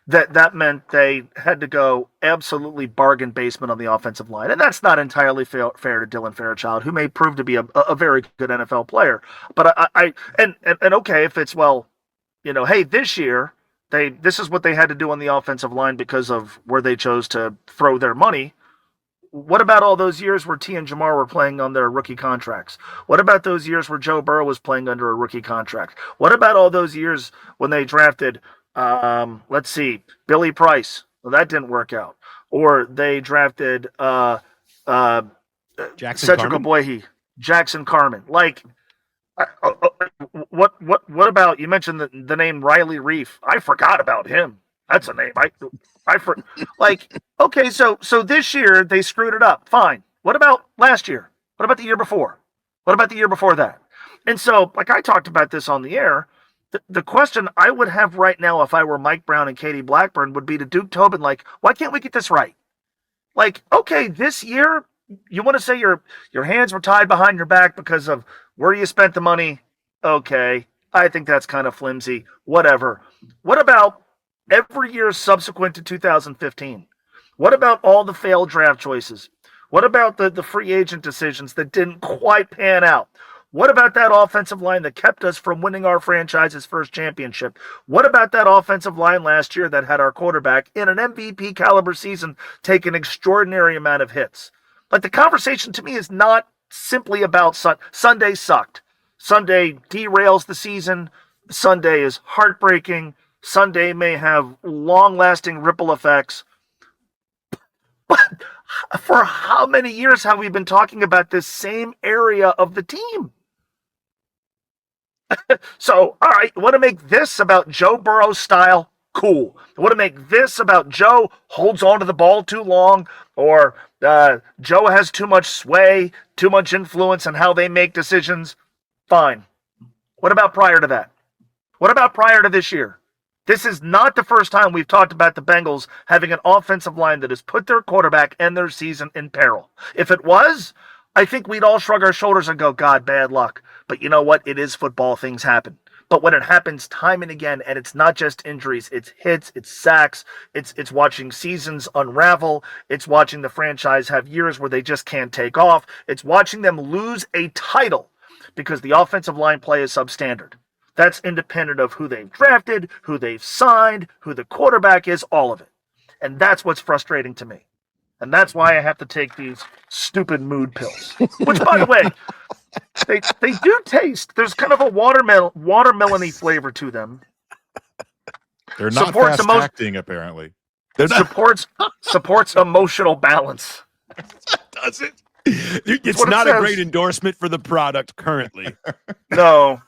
that meant they had to go absolutely bargain basement on the offensive line. And that's not entirely fair to Dylan Fairchild, who may prove to be a very good NFL player. But and okay, if it's, well, hey, this year, this is what they had to do on the offensive line because of where they chose to throw their money. What about all those years where T and Jamar were playing on their rookie contracts? What about those years where Joe Burrow was playing under a rookie contract? What about all those years when they drafted, let's see, Billy Price? Well, that didn't work out. Or they drafted Cedric Ogbuehi, Jackson Carman. Like, what about, you mentioned the name Riley Reef? I forgot about him. That's a name okay, so this year they screwed it up. Fine. What about last year? What about the year before? What about the year before that? And so, like I talked about this on the air, the question I would have right now if I were Mike Brown and Katie Blackburn would be to Duke Tobin, like, why can't we get this right? Like, okay, this year you want to say your hands were tied behind your back because of where you spent the money. Okay, I think that's kind of flimsy. Whatever. What about every year subsequent to 2015? What about all the failed draft choices? What about the free agent decisions that didn't quite pan out? What about that offensive line that kept us from winning our franchise's first championship? What about that offensive line last year that had our quarterback in an MVP caliber season take an extraordinary amount of hits? Like, the conversation to me is not simply about Sunday sucked. Sunday derails the season. Sunday is heartbreaking. Sunday may have long-lasting ripple effects. But for how many years have we been talking about this same area of the team? So, all right, want to make this about Joe Burrow's style? Cool. Want to make this about Joe holds on to the ball too long, or Joe has too much sway, too much influence in how they make decisions? Fine. What about prior to that? What about prior to this year? This is not the first time we've talked about the Bengals having an offensive line that has put their quarterback and their season in peril. If it was, I think we'd all shrug our shoulders and go, God, bad luck. But you know what? It is football. Things happen. But when it happens time and again, and it's not just injuries, it's hits, it's sacks, it's watching seasons unravel, it's watching the franchise have years where they just can't take off, it's watching them lose a title because the offensive line play is substandard. That's independent of who they've drafted, who they've signed, who the quarterback is, all of it. And that's what's frustrating to me. And that's why I have to take these stupid mood pills. Which, by the way, they do taste. There's kind of a watermelon-y flavor to them. They're not fast-acting, apparently. Supports emotional balance. Does it? It's not a great endorsement for the product currently. No.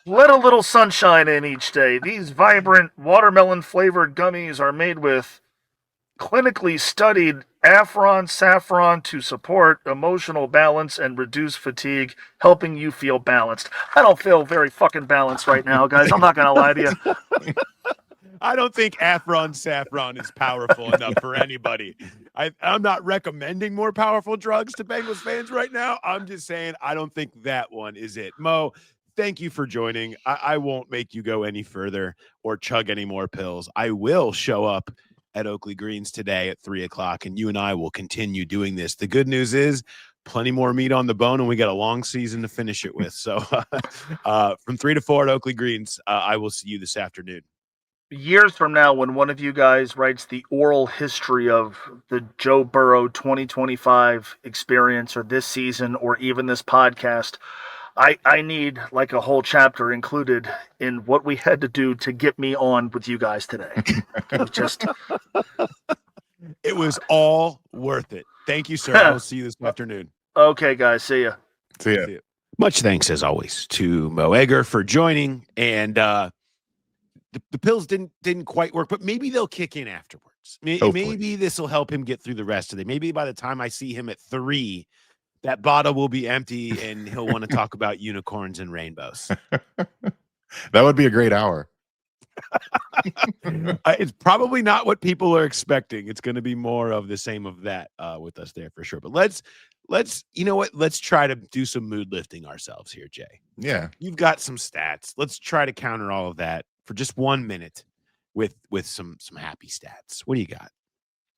Let a little sunshine in each day. These vibrant watermelon-flavored gummies are made with clinically studied saffron to support emotional balance and reduce fatigue, helping you feel balanced. I don't feel very fucking balanced right now, guys. I'm not going to lie to you. I don't think saffron is powerful enough for anybody. I'm not recommending more powerful drugs to Bengals fans right now. I'm just saying I don't think that one is it. Mo, thank you for joining. I won't make you go any further or chug any more pills. I will show up at Oakley Greens today at 3:00, and you and I will continue doing this. The good news is plenty more meat on the bone, and we got a long season to finish it with. So from 3 to 4 at Oakley Greens, I will see you this afternoon. Years from now, when one of you guys writes the oral history of the Joe Burrow 2025 experience, or this season, or even this podcast, I need like a whole chapter included in what we had to do to get me on with you guys today. It was all worth it. Thank you, sir. I will see you this afternoon. Okay, guys. See ya. See ya. Much thanks, as always, to Mo Egger for joining. And the pills didn't quite work, but maybe they'll kick in afterwards. Maybe this will help him get through the rest of the day. Maybe by the time I see him at 3, that bottle will be empty and he'll want to talk about unicorns and rainbows. That would be a great hour. It's probably not what people are expecting. It's going to be more of the same of that with us there for sure. But let's you know what? Let's try to do some mood lifting ourselves here, Jay. Yeah. You've got some stats. Let's try to counter all of that for just 1 minute with some happy stats. What do you got?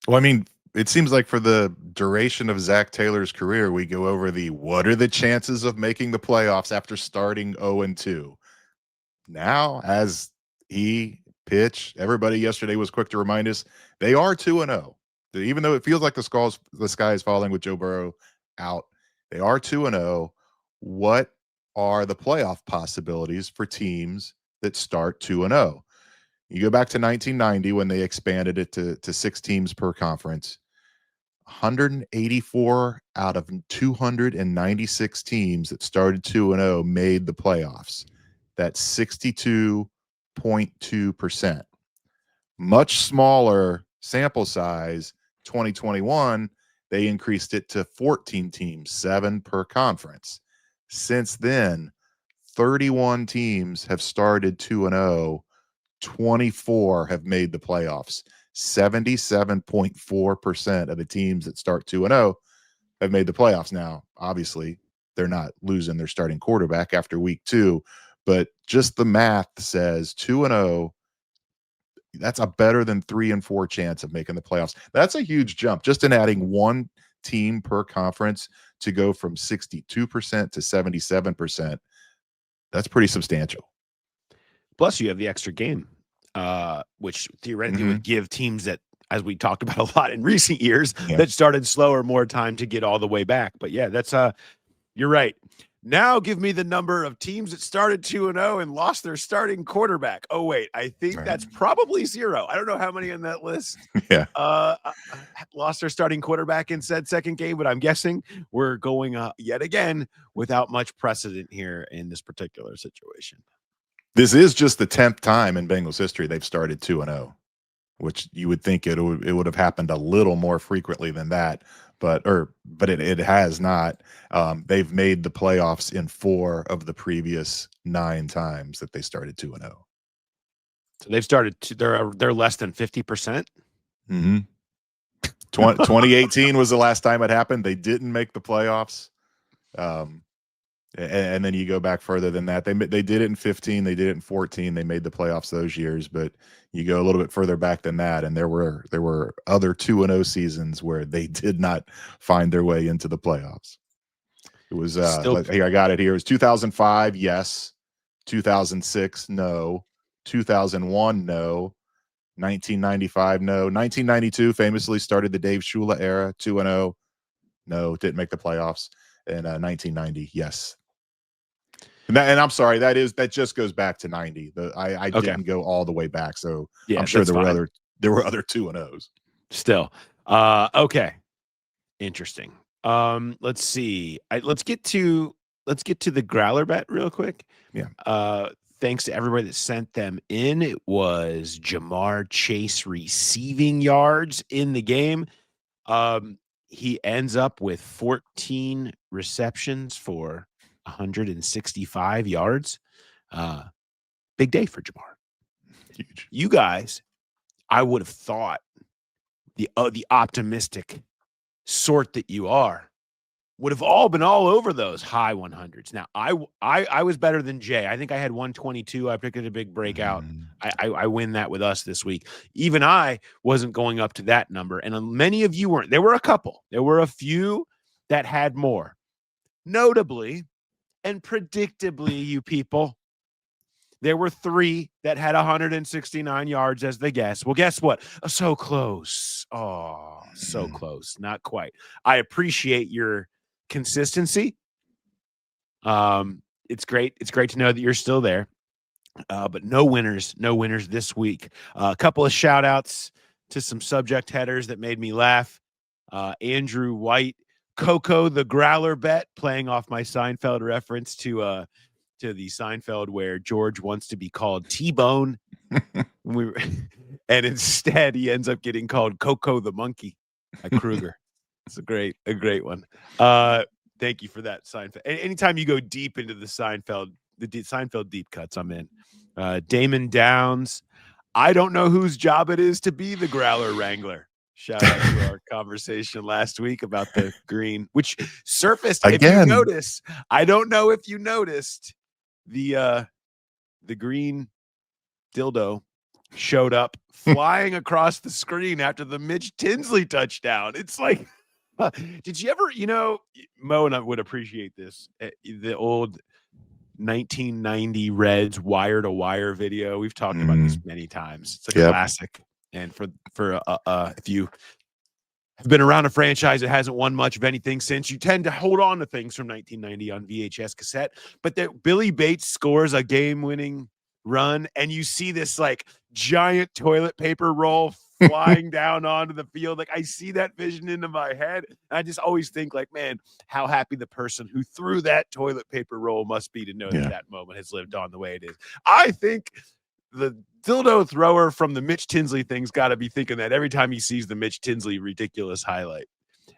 Well, I mean, it seems like for the duration of Zach Taylor's career, we go over what are the chances of making the playoffs after starting 0-2. Now, as he pitched, everybody yesterday was quick to remind us they are 2-0. Even though it feels like the sky is falling with Joe Burrow out, they are 2-0. What are the playoff possibilities for teams that start 2-0? You go back to 1990 when they expanded it to 6 teams per conference. 184 out of 296 teams that started 2-0 made the playoffs. That's 62.2%. Much smaller sample size. 2021, they increased it to 14 teams, 7 per conference. Since then, 31 teams have started 2-0. 24 have made the playoffs. 77.4% of the teams that start 2-0 have made the playoffs. Now, obviously, they're not losing their starting quarterback after week 2, but just the math says 2-0, that's a better than 3 and 4 chance of making the playoffs. That's a huge jump just in adding 1 team per conference to go from 62% to 77%. That's pretty substantial. Plus, you have the extra game, which theoretically would give teams that, as we talked about a lot in recent years, that started slower more time to get all the way back. But yeah, that's you're right. Now give me the number of teams that started 2-0 and lost their starting quarterback. Oh, wait, I think that's probably 0. I don't know how many on that list lost their starting quarterback in said second game, but I'm guessing we're going yet again without much precedent here in this particular situation. This is just the 10th time in Bengals history they've started 2-0, which you would think it would have happened a little more frequently than that, but it has not. They've made the playoffs in 4 of the previous 9 times that they started 2-0. So they've started they're less than 50%. 2018 was the last time it happened. They didn't make the playoffs. And then you go back further than that. They did it in 15. They did it in 14. They made the playoffs those years. But you go a little bit further back than that, and there were other 2-0 seasons where they did not find their way into the playoffs. It was here. I got it here. It was 2005, yes. 2006, no. 2001, no. 1995, no. 1992 famously started the Dave Shula era, 2-0. No, didn't make the playoffs. And 1990, yes. And I'm sorry, that just goes back to 90. I didn't go all the way back, so yeah, I'm sure there were other 2-0s. Still, okay, interesting. Let's see. Let's get to the growler bet real quick. Yeah. Thanks to everybody that sent them in. It was Jamar Chase receiving yards in the game. He ends up with 14 receptions for 165 yards. Big day for Jamar. Huge. You guys, I would have thought the optimistic sort that you are would have all been all over those high 100s. Now, I was better than Jay. I think I had 122. I picked it a big breakout. I win that with us this week. Even I wasn't going up to that number, and many of you weren't. There were a couple. There were a few that had more. Notably and predictably, you people, there were 3 that had 169 yards as the guess. Well, guess what? So close. Oh, so close. Not quite. I appreciate your consistency. It's great. It's great to know that you're still there. But no winners this week. A couple of shout outs to some subject headers that made me laugh. Andrew White, Coco the Growler Bet, playing off my Seinfeld reference to the Seinfeld where George wants to be called T-Bone. And instead he ends up getting called Coco the Monkey by Kruger. It's a great one. Thank you for that, Seinfeld. Anytime you go deep into the Seinfeld deep cuts, I'm in. Damon Downs, I don't know whose job it is to be the Growler Wrangler. Shout out to our conversation last week about the green, which surfaced again. If you notice, I don't know if you noticed the green dildo showed up flying across the screen after the Mitch Tinsley touchdown. It's like, did you ever, Mo and I would appreciate this, the old 1990 Reds wire to wire video. We've talked about this many times. It's a classic. And for if you have been around a franchise that hasn't won much of anything since, you tend to hold on to things from 1990 on VHS cassette. But that Billy Bates scores a game-winning run, and you see this like giant toilet paper roll flying down onto the field. Like, I see that vision into my head. And I just always think, like, man, how happy the person who threw that toilet paper roll must be to know that moment has lived on the way it is. I think the dildo thrower from the Mitch Tinsley thing's got to be thinking that every time he sees the Mitch Tinsley ridiculous highlight.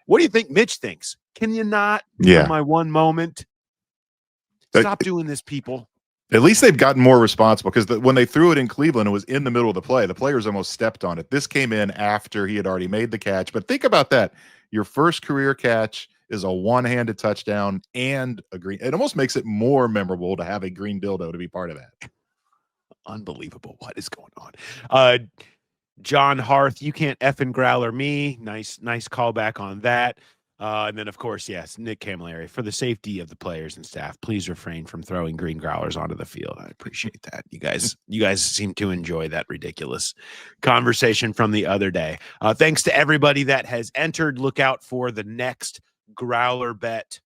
What do you think Mitch thinks? Can you not? For my one moment. Stop doing this, people. At least they've gotten more responsible, because when they threw it in Cleveland, it was in the middle of the play. The players almost stepped on it. This came in after he had already made the catch. But think about that. Your first career catch is a one-handed touchdown and a green. It almost makes it more memorable to have a green dildo to be part of that. Unbelievable. What is going on? John Harth, you can't effing growler me. Nice callback on that. And then, of course, yes, Nick Camilleri, for the safety of the players and staff, please refrain from throwing green growlers onto the field. I appreciate that. You guys seem to enjoy that ridiculous conversation from the other day. Thanks to everybody that has entered. Look out for the next Growler Bet.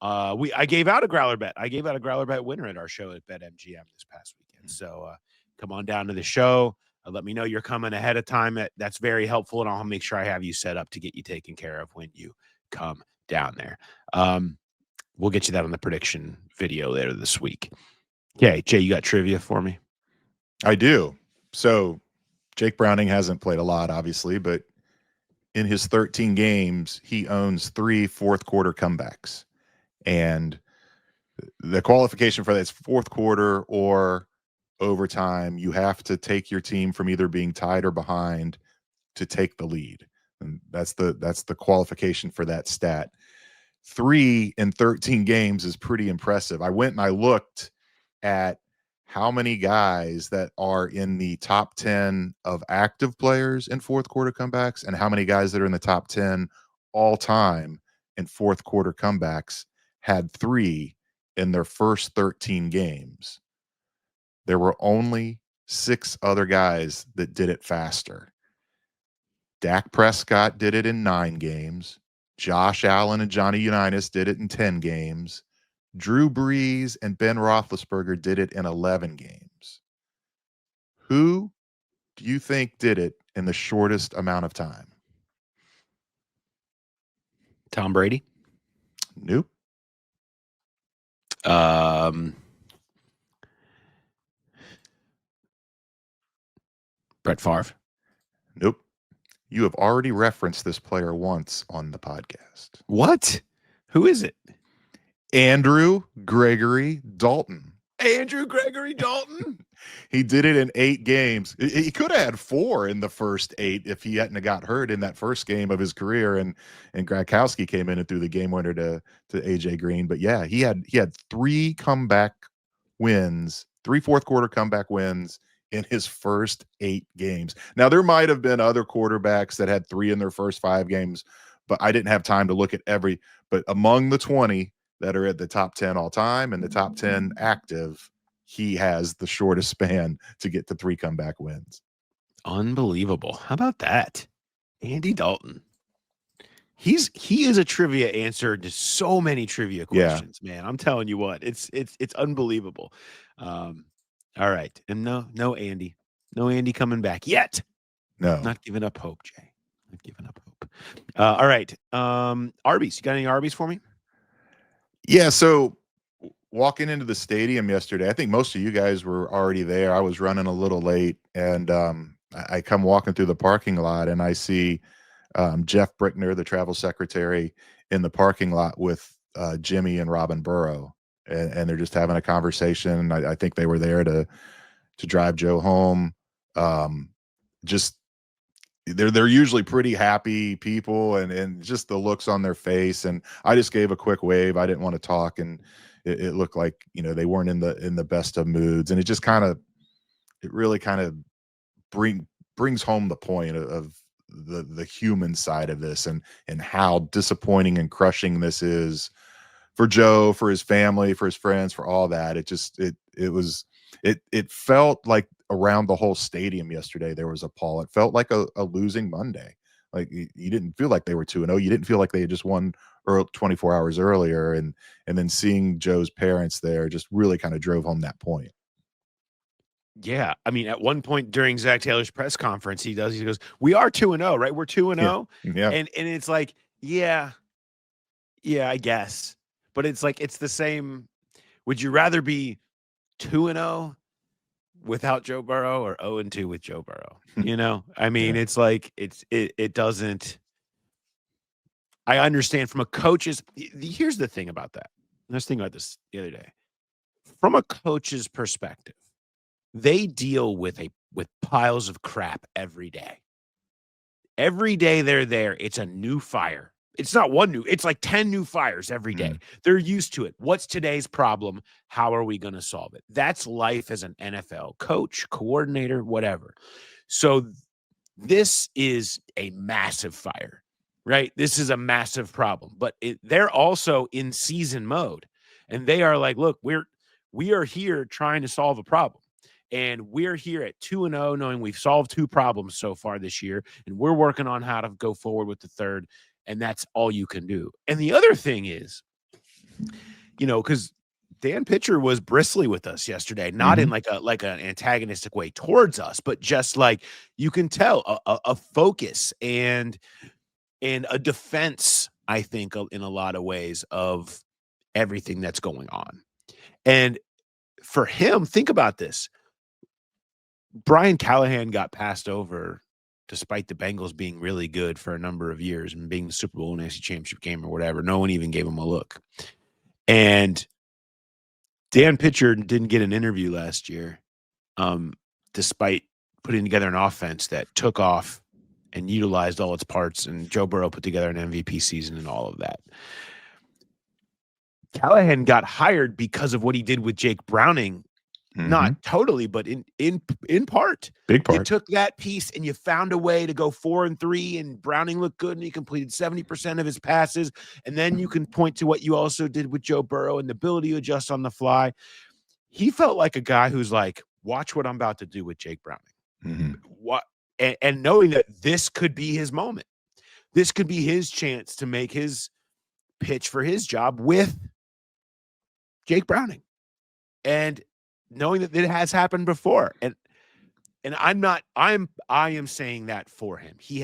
I gave out a Growler Bet. I gave out a Growler Bet winner at our show at BetMGM this past weekend. So come on down to the show. Let me know you're coming ahead of time. That's very helpful, and I'll make sure I have you set up to get you taken care of when you come down there. We'll get you that on the prediction video later this week. Okay, Jay, you got trivia for me? I do. So Jake Browning hasn't played a lot, obviously, but in his 13 games, he owns 3 fourth-quarter comebacks. And the qualification for that is fourth quarter or overtime. You have to take your team from either being tied or behind to take the lead, and that's the qualification for that stat. 3 in 13 games is pretty impressive. I went and I looked at how many guys that are in the top 10 of active players in fourth quarter comebacks and how many guys that are in the top 10 all time in fourth quarter comebacks had 3 in their first 13 games. There were only 6 other guys that did it faster. Dak Prescott did it in 9 games. Josh Allen and Johnny Unitas did it in 10 games. Drew Brees and Ben Roethlisberger did it in 11 games. Who do you think did it in the shortest amount of time? Tom Brady? Nope. Brett Favre? Nope. You have already referenced this player once on the podcast. What? Who is it? Andrew Gregory Dalton. Andrew Gregory Dalton? He did it in 8 games. He could have had 4 in the first 8 if he hadn't got hurt in that first game of his career, and Gronkowski came in and threw the game winner to AJ Green. But yeah, he had 3 comeback wins, 3 fourth quarter comeback wins in his first 8 games. Now, there might have been other quarterbacks that had 3 in their first 5 games, but I didn't have time to look at every. But among the 20 that are at the top 10 all time and the top 10 active, he has the shortest span to get to 3 comeback wins. Unbelievable. How about that? Andy Dalton. he is a trivia answer to so many trivia questions, man. I'm telling you what, it's unbelievable. All right, and no Andy coming back yet. No. Not giving up hope, Jay. Not giving up hope. All right, Arby's. You got any Arby's for me? Yeah. So walking into the stadium yesterday, I think most of you guys were already there. I was running a little late, and I come walking through the parking lot, and I see Jeff Brickner, the travel secretary, in the parking lot with Jimmy and Robin Burrow, and they're just having a conversation. I think they were there to drive Joe home. Just they're usually pretty happy people, and just the looks on their face. And I just gave a quick wave. I didn't want to talk, and it looked like they weren't in the best of moods. And it really kind of brings home the point of the human side of this, and how disappointing and crushing this is for Joe, for his family, for his friends, for all that. It felt like around the whole stadium yesterday there was a pall. It felt like a losing Monday. Like you didn't feel like they were 2-0. You didn't feel like they had just won 24 hours earlier, and then seeing Joe's parents there just really kind of drove home that point. Yeah, I mean, at one point during Zach Taylor's press conference, he goes, "We are 2-0, right? We're 2-0." Yeah. And it's like, yeah, I guess. But it's like, it's the same. Would you rather be 2-0 without Joe Burrow, or 0-2 with Joe Burrow? I mean, Yeah. it's like it doesn't. I understand from a coach's. Here's the thing about that. I was thinking about this the other day. From a coach's perspective, they deal with piles of crap every day. Every day they're there, it's a new fire. It's not one new, it's like 10 new fires every day. They're used to it. What's today's problem? How are we going to solve it? That's life as an NFL coach, coordinator, whatever. So this is a massive fire, right? This is a massive problem, but they're also in season mode, and they are like, look, we are here trying to solve a problem. And we're here at 2-0, knowing we've solved 2 problems so far this year, and we're working on how to go forward with the third, and that's all you can do. And the other thing is, because Dan Pitcher was bristly with us yesterday, not in like an antagonistic way towards us, but just like you can tell a focus and a defense, I think, in a lot of ways of everything that's going on. And for him, think about this. Brian Callahan got passed over despite the Bengals being really good for a number of years and being the Super Bowl and NFC Championship game or whatever. No one even gave him a look. And Dan Pitcher didn't get an interview last year, despite putting together an offense that took off and utilized all its parts, and Joe Burrow put together an MVP season and all of that. Callahan got hired because of what he did with Jake Browning. Not totally, but in part. Big part. You took that piece and you found a way to go 4-3, and Browning looked good, and he completed 70% of his passes. And then you can point to what you also did with Joe Burrow and the ability to adjust on the fly. He felt like a guy who's like, watch what I'm about to do with Jake Browning. And knowing that this could be his moment. This could be his chance to make his pitch for his job with Jake Browning. And knowing that it has happened before. And I am saying that for him. He's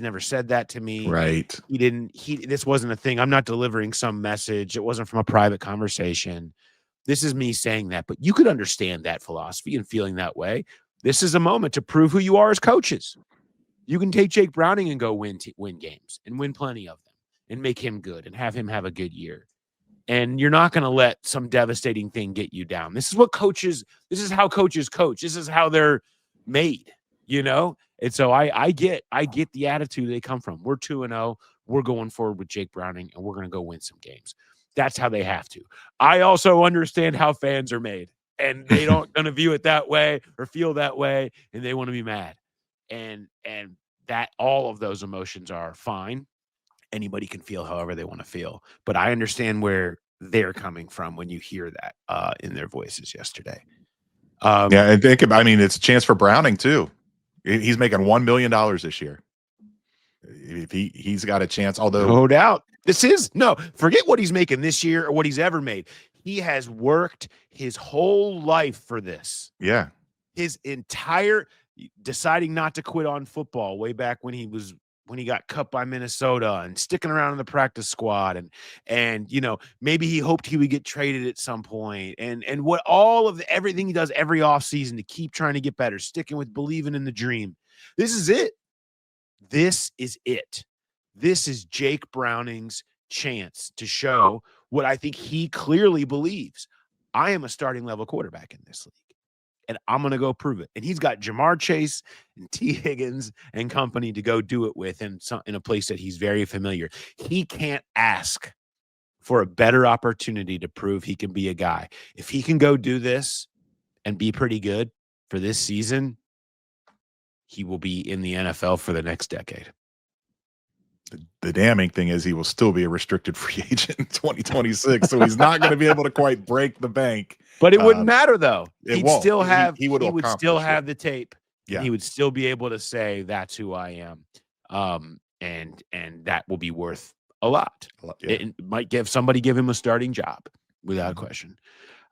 never said that to me. Right. This wasn't a thing. I'm not delivering some message. It wasn't from a private conversation. This is me saying that, but you could understand that philosophy and feeling that way. This is a moment to prove who you are as coaches. You can take Jake Browning and go win games and win plenty of them and make him good and have him have a good year. And you're not going to let some devastating thing get you down. This is how coaches coach. This is how they're made, And so I get the attitude they come from. We're 2-0. We're going forward with Jake Browning, and we're going to go win some games. That's how they have to. I also understand how fans are made, and they don't going to view it that way or feel that way, and they want to be mad. And that all of those emotions are fine. Anybody can feel however they want to feel, but I understand where they're coming from when you hear that in their voices yesterday. Yeah, and it's a chance for Browning too. He's making $1 million this year. if he's got a chance, although no doubt. Forget what he's making this year or what he's ever made. He has worked his whole life for this. yeah, His entire deciding not to quit on football way back when he got cut by Minnesota and sticking around in the practice squad and maybe he hoped he would get traded at some point and what everything he does every offseason to keep trying to get better, sticking with believing in the dream. This is it. This is Jake Browning's chance to show what I think he clearly believes. I am a starting level quarterback in this league. And I'm going to go prove it. And he's got Jamar Chase and T. Higgins and company to go do it with in a place that he's very familiar. He can't ask for a better opportunity to prove he can be a guy. If he can go do this and be pretty good for this season, he will be in the NFL for the next decade. The damning thing is he will still be a restricted free agent in 2026, so he's not going to be able to quite break the bank. But it wouldn't matter though. He would still have the tape. Yeah. He would still be able to say that's who I am. And that will be worth a lot. Yeah. It might give him a starting job without question.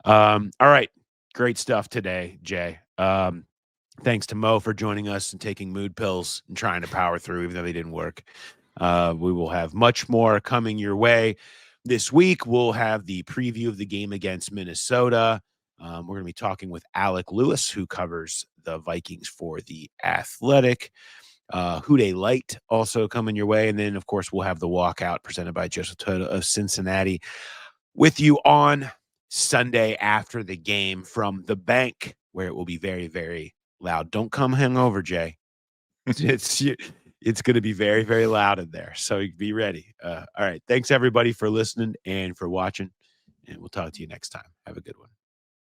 All right. Great stuff today, Jay. Thanks to Mo for joining us and taking mood pills and trying to power through, even though they didn't work. We will have much more coming your way. This week, we'll have the preview of the game against Minnesota. We're going to be talking with Alec Lewis, who covers the Vikings for The Athletic. Hude Light also coming your way. And then, of course, we'll have the walkout presented by Joseph Toda of Cincinnati with you on Sunday after the game from the bank, where it will be very, very loud. Don't come hungover, Jay. It's going to be very, very loud in there. So be ready. All right. Thanks, everybody, for listening and for watching. And we'll talk to you next time. Have a good one.